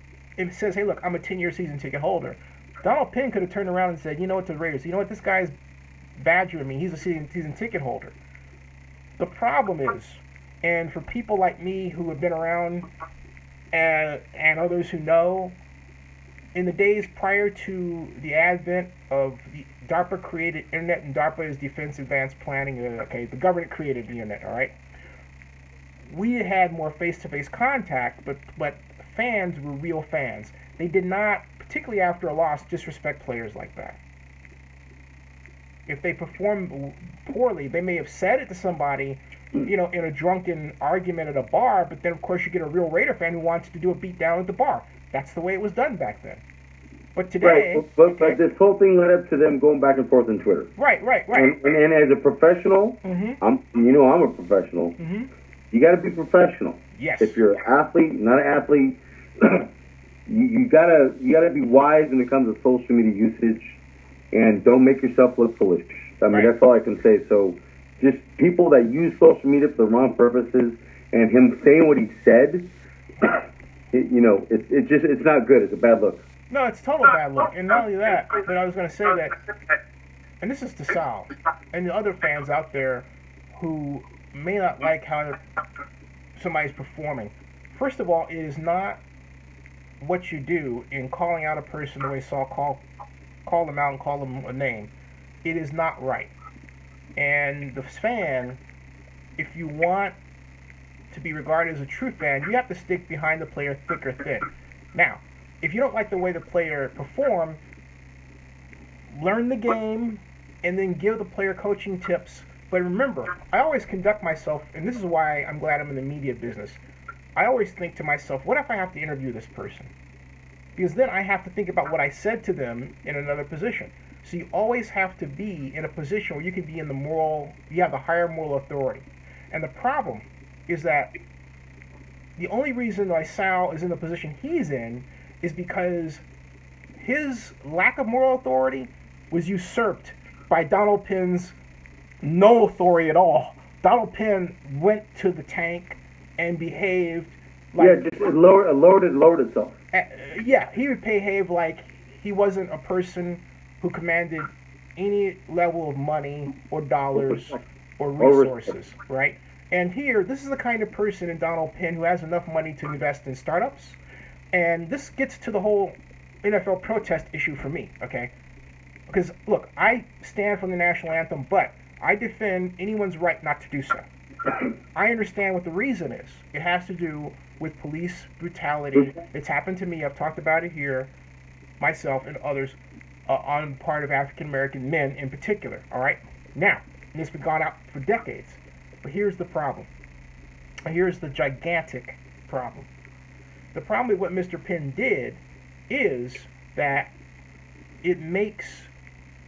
says, hey, look, I'm a 10-year season ticket holder, Donald Penn could have turned around and said, you know what, to the Raiders, you know what, this guy's badgering me. He's a season ticket holder. The problem is, and for people like me who have been around and others who know, in the days prior to the advent of the DARPA-created internet, and DARPA is Defense Advanced Planning, okay, the government created the internet, all right? We had more face-to-face contact, but fans were real fans. They did not, particularly after a loss, disrespect players like that. If they performed poorly, they may have said it to somebody, you know, in a drunken argument at a bar, but then, of course, you get a real Raider fan who wants to do a beatdown at the bar. That's the way it was done back then. But today... Right, but this whole thing led up to them going back and forth on Twitter. Right. And as a professional, I'm a professional, you got to be professional. Yes. If you're an athlete, not an athlete, you gotta be wise when it comes to social media usage, and don't make yourself look foolish. I mean, that's all I can say. So, just people that use social media for the wrong purposes, and him saying what he said, it's not good. It's a bad look. No, it's total bad look. And not only that, but I was going to say that, and this is to Sal and the other fans out there who may not like how somebody's performing. First of all, it is not what you do in calling out a person the way Saul call them out and call them a name. It is not right. And the fan, if you want to be regarded as a true fan, you have to stick behind the player thick or thin. Now, if you don't like the way the player performed, learn the game and then give the player coaching tips. But remember, I always conduct myself, and this is why I'm glad I'm in the media business, I always think to myself, what if I have to interview this person? Because then I have to think about what I said to them in another position. So you always have to be in a position where you can be in you have the higher moral authority. And the problem is that the only reason why Sal is in the position he's in is because his lack of moral authority was usurped by Donald Penn's no authority at all. Donald Penn went to the tank and behaved like... Yeah, just lowered itself. He would behave like he wasn't a person who commanded any level of money or dollars or resources, right? And here, this is the kind of person in Donald Penn who has enough money to invest in startups. And this gets to the whole NFL protest issue for me, okay? Because, look, I stand for the national anthem, but I defend anyone's right not to do so. I understand what the reason is. It has to do with police brutality. It's happened to me. I've talked about it here, myself and others, on part of African-American men in particular, all right? Now, and it's been gone out for decades. But here's the problem. Here's the gigantic problem. The problem with what Mr. Penn did is that it makes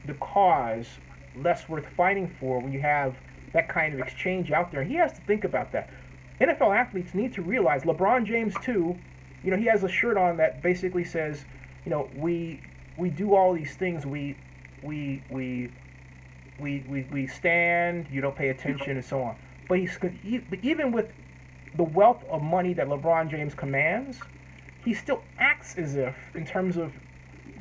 the cause less worth fighting for when you have that kind of exchange out there. And he has to think about that. NFL athletes need to realize, LeBron James too, he has a shirt on that basically says, we do all these things, we stand, you don't pay attention, and so on. But even with the wealth of money that LeBron James commands, he still acts as if, in terms of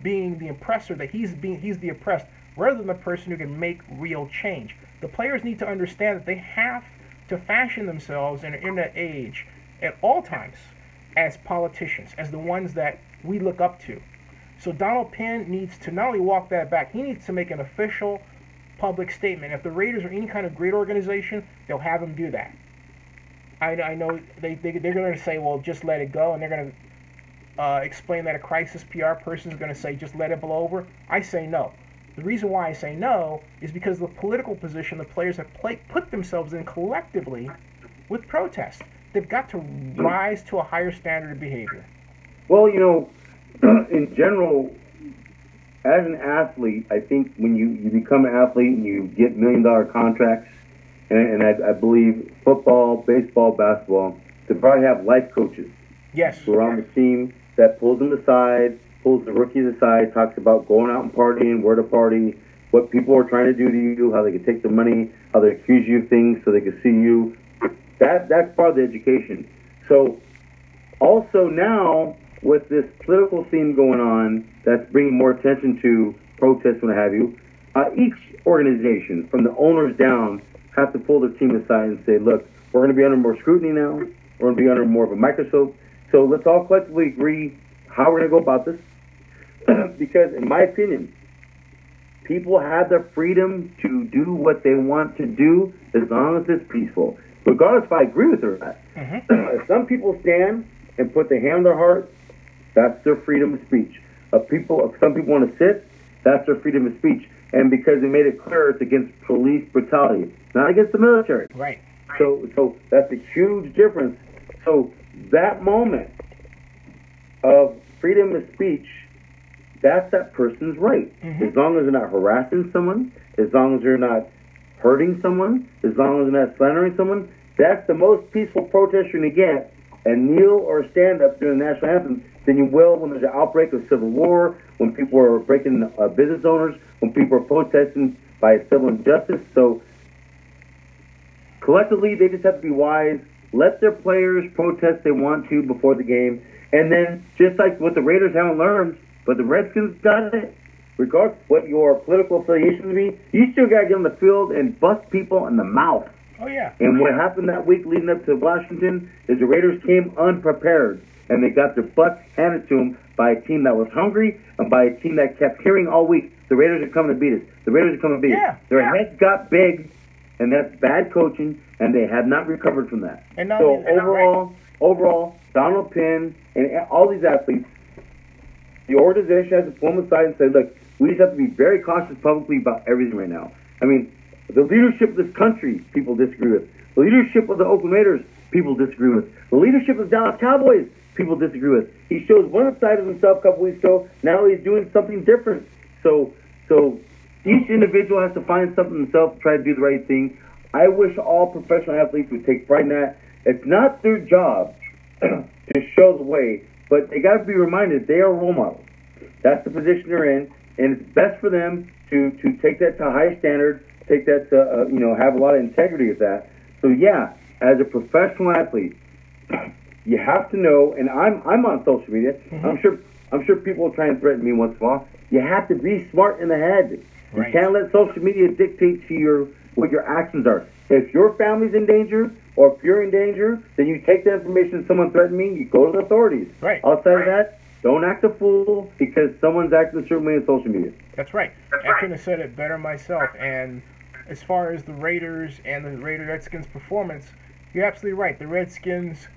being the oppressor, that he's the oppressed, rather than the person who can make real change. The players need to understand that they have to fashion themselves in an internet age at all times as politicians, as the ones that we look up to. So Donald Penn needs to not only walk that back, he needs to make an official public statement. If the Raiders are any kind of great organization, they'll have him do that. I know they're going to say, well, just let it go, and they're going to explain that a crisis PR person is going to say, just let it blow over. I say no. The reason why I say no is because of the political position the players have put themselves in collectively with protest. They've got to rise to a higher standard of behavior. Well, you know, in general, as an athlete, I think when you become an athlete and you get $1 million contracts, and I believe football, baseball, basketball, they probably have life coaches. Yes. Who are on the team that pulls them aside, pulls the rookies aside, talks about going out and partying, where to party, what people are trying to do to you, how they can take the money, how they accuse you of things so they can see you. That's part of the education. So also now with this political theme going on that's bringing more attention to protests and what have you, each organization from the owners down have to pull their team aside and say, look, we're going to be under more scrutiny now. We're going to be under more of a microscope. So let's all collectively agree how we're going to go about this. Because in my opinion, people have the freedom to do what they want to do as long as it's peaceful. Regardless if I agree with her or not. If some people stand and put their hand on their heart, that's their freedom of speech. If some people want to sit, that's their freedom of speech. And because they made it clear it's against police brutality, not against the military. Right. So that's a huge difference. So that moment of freedom of speech, that's that person's right. As long as they're not harassing someone, as long as they're not hurting someone, as long as they're not slandering someone, that's the most peaceful protest you're going to get, and kneel or stand up during the national anthem than you will when there's an outbreak of civil war, when people are breaking business owners, when people are protesting by civil injustice. So collectively, they just have to be wise. Let their players protest they want to before the game. And then, just like what the Raiders haven't learned, but the Redskins got it, regardless of what your political affiliation be, you still got to get on the field and bust people in the mouth. Oh, yeah. And what happened that week leading up to Washington is the Raiders came unprepared, and they got their butts handed to them by a team that was hungry and by a team that kept hearing all week, the Raiders are coming to beat us. The Raiders are coming to beat us. Their heads got big, and that's bad coaching, and they have not recovered from that. And so overall, Donald Penn and all these athletes, the organization has to pull them aside and say, look, we just have to be very cautious publicly about everything right now. I mean, the leadership of this country, people disagree with. The leadership of the Oakland Raiders, people disagree with. The leadership of the Dallas Cowboys, people disagree with. He shows one side of himself a couple weeks ago. Now he's doing something different. So each individual has to find something themselves to try to do the right thing. I wish all professional athletes would take pride in that. It's not their job to show the way, but they got to be reminded they are role models. That's the position they're in, and it's best for them to take that to a high standard, take that to have a lot of integrity with that. So yeah, as a professional athlete, you have to know. And I'm on social media. I'm sure people will try and threaten me once in a while. You have to be smart in the head. Right. You can't let social media dictate to what your actions are. If your family's in danger, or if you're in danger, then you take that information. Someone threatened me, you go to the authorities. Right. Outside of that, don't act a fool because someone's acting a certain way on social media. That's right. I couldn't have said it better myself. And as far as the Raiders and the Redskins' performance, you're absolutely right. The Redskins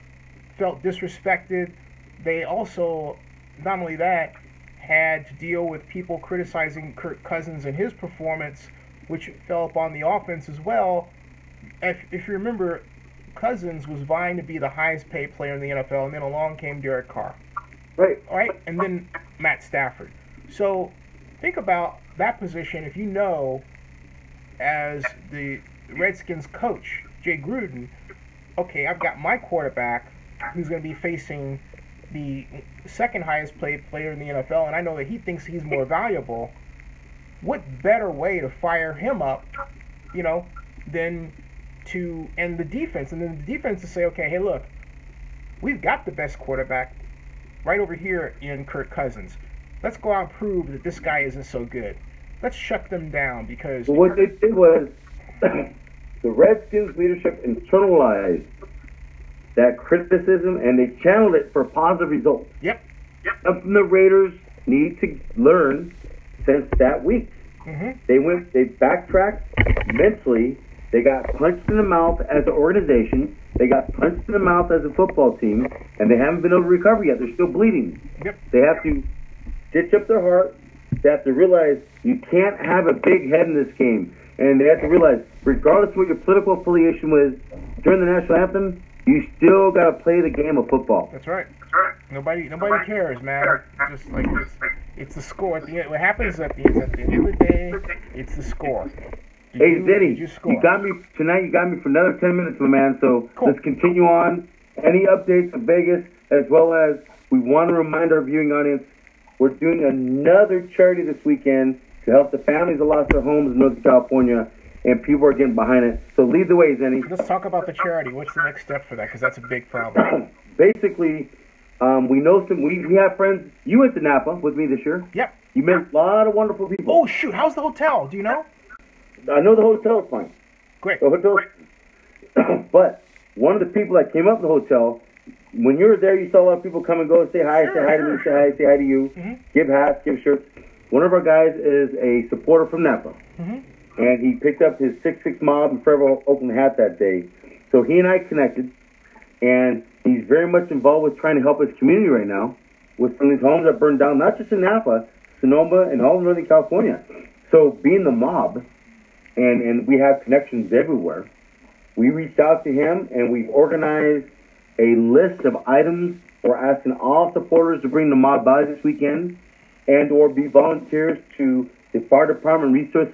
felt disrespected. They also, not only that, had to deal with people criticizing Kirk Cousins and his performance, which fell upon the offense as well. If you remember, Cousins was vying to be the highest paid player in the NFL, and then along came Derek Carr. Right. All right, and then Matt Stafford. So think about that position. If you know, as the Redskins coach, Jay Gruden, okay, I've got my quarterback who's going to be facing the second highest paid player in the NFL, and I know that he thinks he's more valuable. What better way to fire him up, than to end the defense? And then the defense to say, okay, hey, look, we've got the best quarterback right over here in Kirk Cousins. Let's go out and prove that this guy isn't so good. Let's shut them down because... Well, what they did was the Redskins leadership internalized that criticism and they channeled it for positive results. Yep. Something the Raiders need to learn since that week. They backtracked mentally. They got punched in the mouth as an organization. They got punched in the mouth as a football team, and they haven't been able to recover yet. They're still bleeding. Yep. They have to stitch up their heart. They have to realize you can't have a big head in this game. And they have to realize, regardless of what your political affiliation was, during the national anthem, you still got to play the game of football. That's right. Nobody cares, man. Just like it's the score. At the end, what happens at the end of the day, it's the score. Hey, Zenny, you got me tonight. You got me for another 10 minutes, my man. So Let's continue on. Any updates in Vegas, as well as we want to remind our viewing audience, we're doing another charity this weekend to help the families that lost their homes in Northern California, and people are getting behind it. So lead the way, Zenny. Let's talk about the charity. What's the next step for that? Because that's a big problem. Basically, we know we have friends. You went to Napa with me this year. Yep. You met a lot of wonderful people. Oh, shoot. How's the hotel? Do you know? I know the hotel's fine. Great. The hotel, but one of the people that came up in the hotel, when you were there, you saw a lot of people come and go, say hi, say hi to me, say hi to you, give hats, give shirts. One of our guys is a supporter from Napa, and he picked up his 6'6" Mob and Forever Oakland hat that day. So he and I connected, and he's very much involved with trying to help his community right now with some of these homes that burned down, not just in Napa, Sonoma, and all of Northern California. So being the Mob, and we have connections everywhere, we reached out to him, and we've organized a list of items. We're asking all supporters to bring the Mob by this weekend and or be volunteers to the fire department resource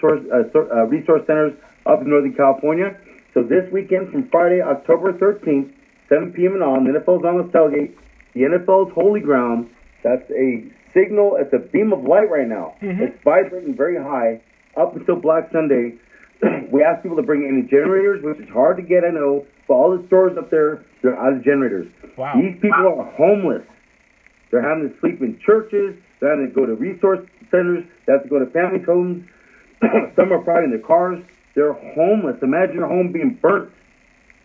centers up in Northern California. So this weekend from Friday, October 13th, 7 p.m. and on, the NFL's on the tailgate, the NFL's holy ground. That's a signal. It's a beam of light right now. It's vibrating very high up until Black Sunday. We ask people to bring any generators, which is hard to get, I know, but all the stores up there, they're out of generators. Wow. These people are homeless. They're having to sleep in churches. They're having to go to resource centers. They have to go to families' homes. Some are probably in their cars. They're homeless. Imagine your home being burnt.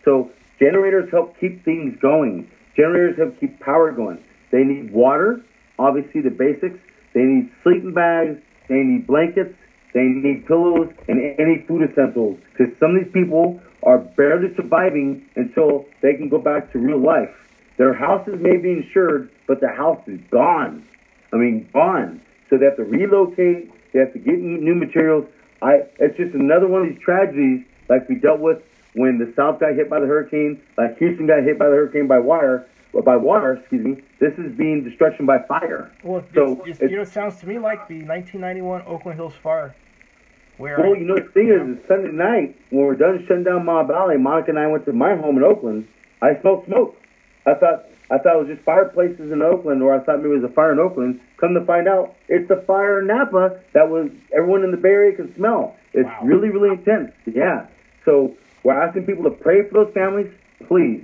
So generators help keep things going. Generators help keep power going. They need water, obviously the basics. They need sleeping bags. They need blankets. They need pillows and any food essentials, because some of these people are barely surviving until they can go back to real life. Their houses may be insured, but the house is gone. I mean, gone. So they have to relocate. They have to get new materials. It's just another one of these tragedies like we dealt with when the South got hit by the hurricane, like Houston got hit by the hurricane by water. This is being destruction by fire. Well, it sounds to me like the 1991 Oakland Hills fire. The thing is Sunday night, when we're done shutting down Mob Valley, Monica and I went to my home in Oakland, I smoked smoke. I thought it was just fireplaces in Oakland, or I thought maybe it was a fire in Oakland. Come to find out, it's the fire in Napa that everyone in the Bay Area can smell. It's really, really intense. Yeah. So we're asking people to pray for those families. Please,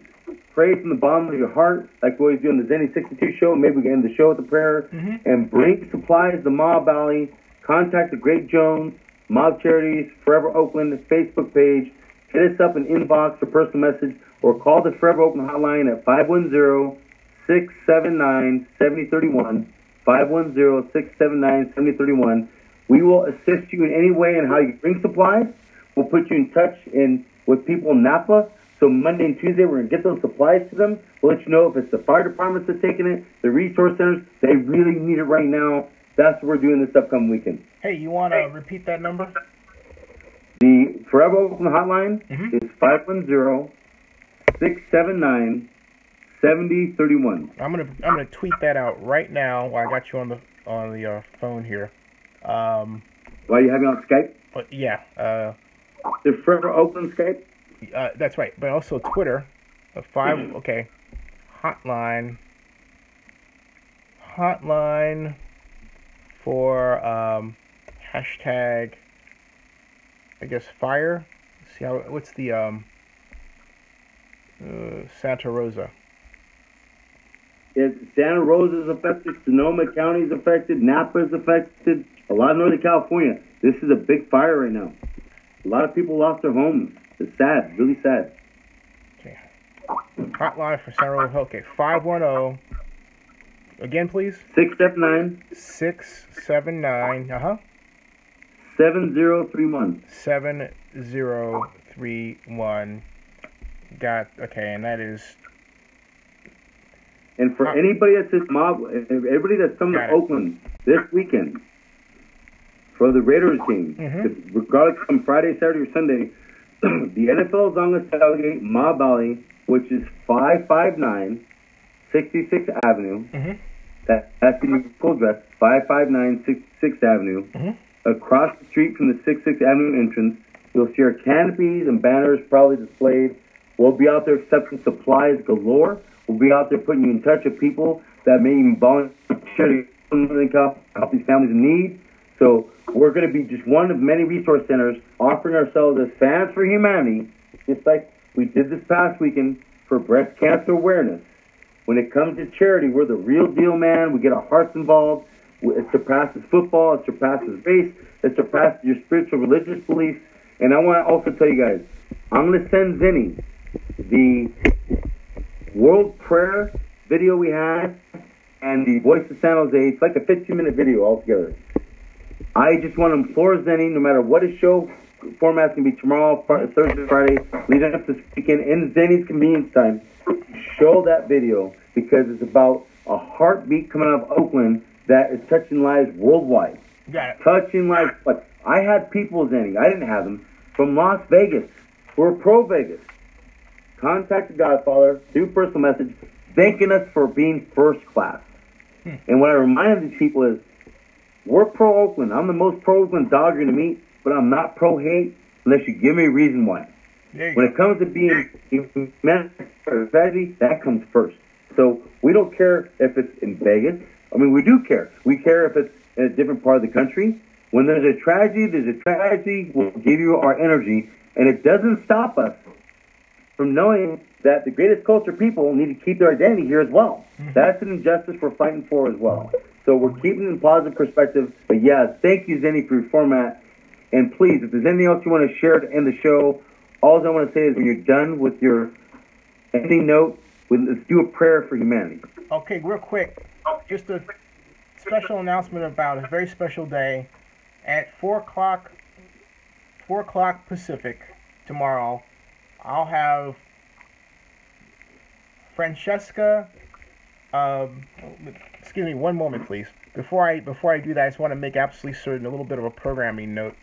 pray from the bottom of your heart, like we always do on the Zenny 62 show. Maybe we can end the show with a prayer. And bring supplies to Mob Valley. Contact the Great Jones, Mob Charities, Forever Oakland Facebook page. Hit us up in inbox or personal message, or call the Forever Oakland hotline at 510-679-7031. 510-679-7031. We will assist you in any way in how you bring supplies. We'll put you in touch with people in Napa. So Monday and Tuesday, we're going to get those supplies to them. We'll let you know if it's the fire departments that are taking it, the resource centers. They really need it right now. That's what we're doing this upcoming weekend. Hey, you want to repeat that number? The Forever Oakland hotline is 510-679-7031. I'm gonna tweet that out right now while I got you on the phone here. While you have me on Skype? Yeah. The Forever Oakland Skype? That's right, but also Twitter. Hotline for hashtag, I guess, fire. See what's the Santa Rosa? Santa Rosa is affected. Sonoma County is affected. Napa is affected. A lot of Northern California. This is a big fire right now. A lot of people lost their homes. It's sad, really sad. Okay. Hotline for San Rafael. Okay, 510. Again, please. 679. 679. 7031. 7031. Okay, and that is. And for anybody that's this mob, everybody that's coming to Oakland this weekend for the Raiders game, regardless from Friday, Saturday, or Sunday, the NFL is on the tailgate Mob Alley, which is 559 66th Avenue. That's the full address, 559 66th Avenue. Across the street from the 66th Avenue entrance, you'll see our canopies and banners probably displayed. We'll be out there accepting supplies galore. We'll be out there putting you in touch with people that may even volunteer to help these families in need. So we're going to be just one of many resource centers offering ourselves as fans for humanity, just like we did this past weekend for breast cancer awareness. When it comes to charity, we're the real deal, man. We get our hearts involved. It surpasses football. It surpasses race. It surpasses your spiritual religious beliefs. And I want to also tell you guys, I'm going to send Zinni the World Prayer video we had and the Voice of San Jose. It's like a 15-minute video altogether. I just want to implore Zenny, no matter what his show format's going to be tomorrow, Thursday, Friday, leading up this weekend, in Zenny's convenience time, show that video because it's about a heartbeat coming out of Oakland that is touching lives worldwide. Got it. Touching lives. But I had people, Zenny, I didn't have them, from Las Vegas who are pro-Vegas. Contacted Godfather, through personal message, thanking us for being first class. And what I remind these people is, we're pro-Oakland. I'm the most pro-Oakland dog you're going to meet, but I'm not pro-hate unless you give me a reason why. When it comes to being humanity, that comes first. So we don't care if it's in Vegas. I mean, we do care. We care if it's in a different part of the country. When there's a tragedy, we'll give you our energy. And it doesn't stop us from knowing that the greatest culture people need to keep their identity here as well. That's an injustice we're fighting for as well. So we're keeping it in positive perspective. But yeah, thank you, Zenny, for your format. And please, if there's anything else you want to share to end the show, all I want to say is when you're done with your ending note, let's do a prayer for humanity. Okay, real quick. Just a special announcement about a very special day. At 4 o'clock Pacific tomorrow, I'll have Francesca. Excuse me, one moment, please. Before I do that, I just want to make absolutely certain a little bit of a programming note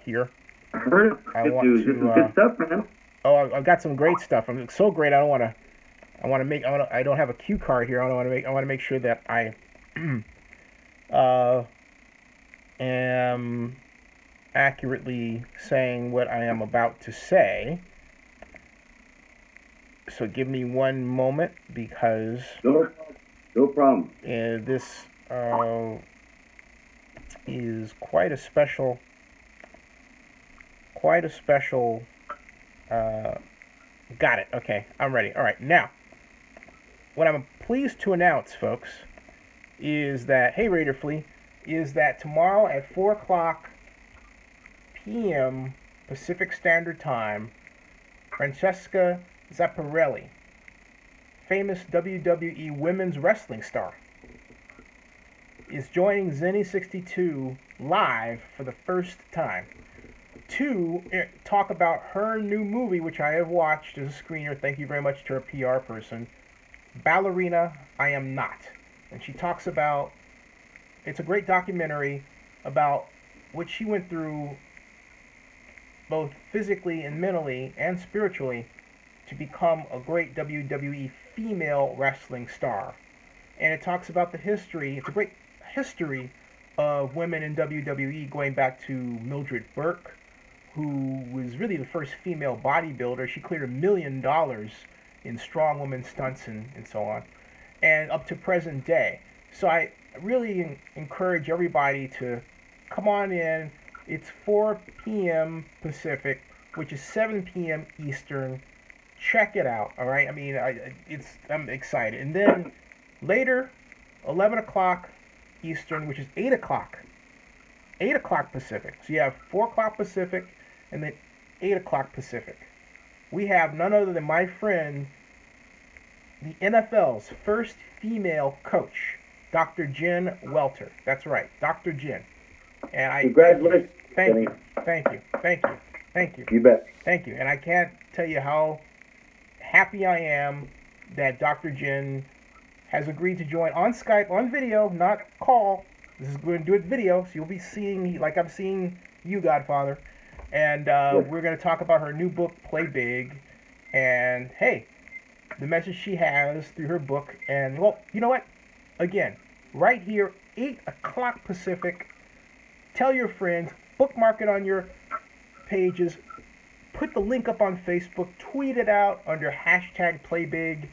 here. I heard it. I want This is good stuff, man. Oh, I've got some great stuff. I'm so great. I don't have a cue card here. I want to make sure that I am accurately saying what I am about to say. So give me one moment because no problem. This is quite a special. Got it. Okay, I'm ready. All right, now what I'm pleased to announce, folks, is that Raider Flea, is that tomorrow at 4 o'clock p.m. Pacific Standard Time, Francesca Zapparelli, famous WWE women's wrestling star, is joining Zenny62 live for the first time to talk about her new movie, which I have watched as a screener. Thank you very much to her PR person, Ballerina I Am Not. And she talks about, it's a great documentary about what she went through both physically and mentally and spiritually to become a great WWE female wrestling star. And it talks about the history. It's a great history of women in WWE, going back to Mildred Burke, who was really the first female bodybuilder. She cleared $1 million in strong woman stunts and so on, and up to present day. So I really encourage everybody to come on in. It's 4 p.m. Pacific, which is 7 p.m. Eastern. Check it out, all right? I mean, I'm excited. And then later, 11 o'clock Eastern, which is 8 o'clock Pacific. So you have 4 o'clock Pacific, and then 8 o'clock Pacific, we have none other than my friend, the NFL's first female coach, Dr. Jen Welter. That's right, Dr. Jen. And I congratulations. Thank you. You bet. Thank you. And I can't tell you how happy I am that Dr. Jen has agreed to join on Skype, on video, not call. This is going to do it video, so you'll be seeing me like I'm seeing you, Godfather. And we're going to talk about her new book, Play Big. And, hey, the message she has through her book. And, well, you know what? Again, right here, 8 o'clock Pacific. Tell your friends. Bookmark it on your pages. Put the link up on Facebook. Tweet it out under hashtag PlayBig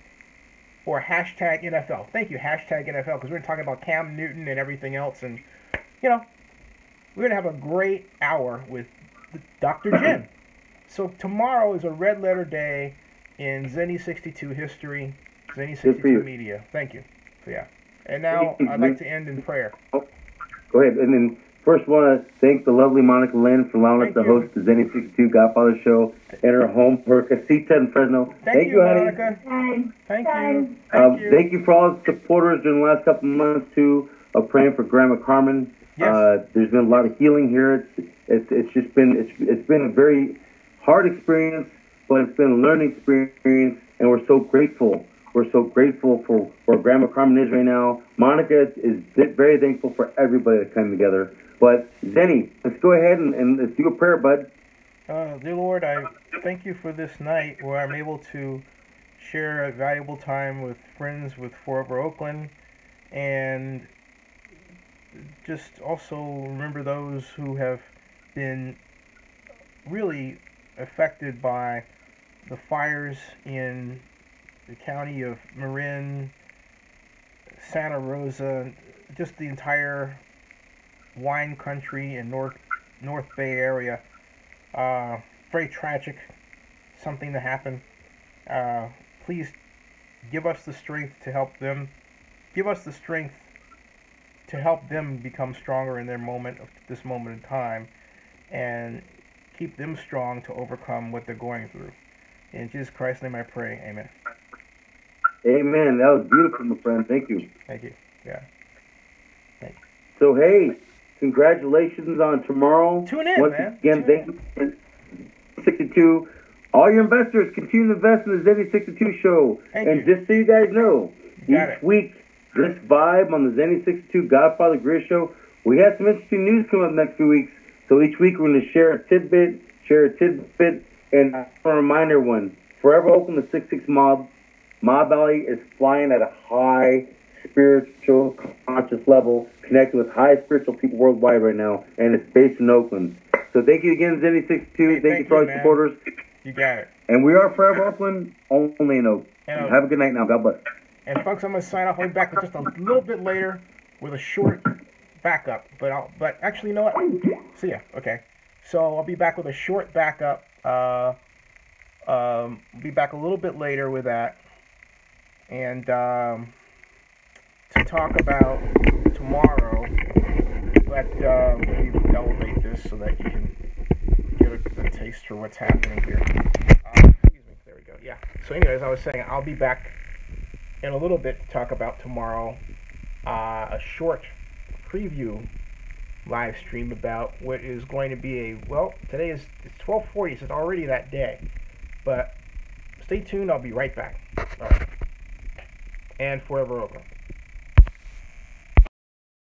or hashtag NFL. Thank you, hashtag NFL, because we're talking about Cam Newton and everything else. And, you know, we're going to have a great hour with Dr. Jen. So tomorrow is a red letter day in Zenny 62 history, Zenny 62 media. Thank you. So, yeah. And now I'd like to end in prayer. Oh, go ahead. And then first, want to thank the lovely Monica Lynn for allowing us to host the Zenny 62 Godfather show in her home, her casita in Fresno. Thank you, Monica. Thank you. Thank you for all the supporters during the last couple of months too of praying for Grandma Carmen. Yes. There's been a lot of healing here. It's just been a very hard experience, but it's been a learning experience, and we're so grateful. We're so grateful for where Grandma Carmen is right now. Monica is very thankful for everybody that came together. But, Zenny, let's go ahead and let's do a prayer, bud. Dear Lord, I thank you for this night where I'm able to share a valuable time with friends with Forever Oakland, and just also remember those who have been really affected by the fires in the county of Marin, Santa Rosa, just the entire wine country and North Bay area. Very tragic, something to happen. Please give us the strength to help them. Give us the strength to help them become stronger in their this moment in time, and keep them strong to overcome what they're going through. In Jesus Christ's name I pray, amen. Amen. That was beautiful, my friend. Thank you. Thank you. Yeah. Thank you. So, hey, congratulations on tomorrow. Tune in, Once man. again, thank you for 62. All your investors, continue to invest in the Zenny 62 show. Thank and you. just so you guys know, each week, this vibe on the Zenny 62 Godfather Griz show, we have some interesting news coming up next few weeks. So each week we're going to share a tidbit, and I want to remind everyone, Forever Oakland, the 66 Mob Alley is flying at a high spiritual conscious level, connected with high spiritual people worldwide right now, and it's based in Oakland. So thank you again, Zenny 62. Thank you for all your supporters. You got it. And we are Forever Oakland, only in Oakland. Have a good night now. God bless. And folks, I'm going to sign off. I'll be back just a little bit later with a short backup. But actually, you know what? See ya. Okay. So I'll be back with a short backup. Be back a little bit later with that. And to talk about tomorrow, let me elevate this so that you can get a taste for what's happening here. Excuse me. There we go. Yeah. So anyways, I was saying I'll be back in a little bit to talk about tomorrow, a short preview live stream about what is going to be today it's 12:40, so it's already that day. But stay tuned, I'll be right back. All right. And Forever Oakland.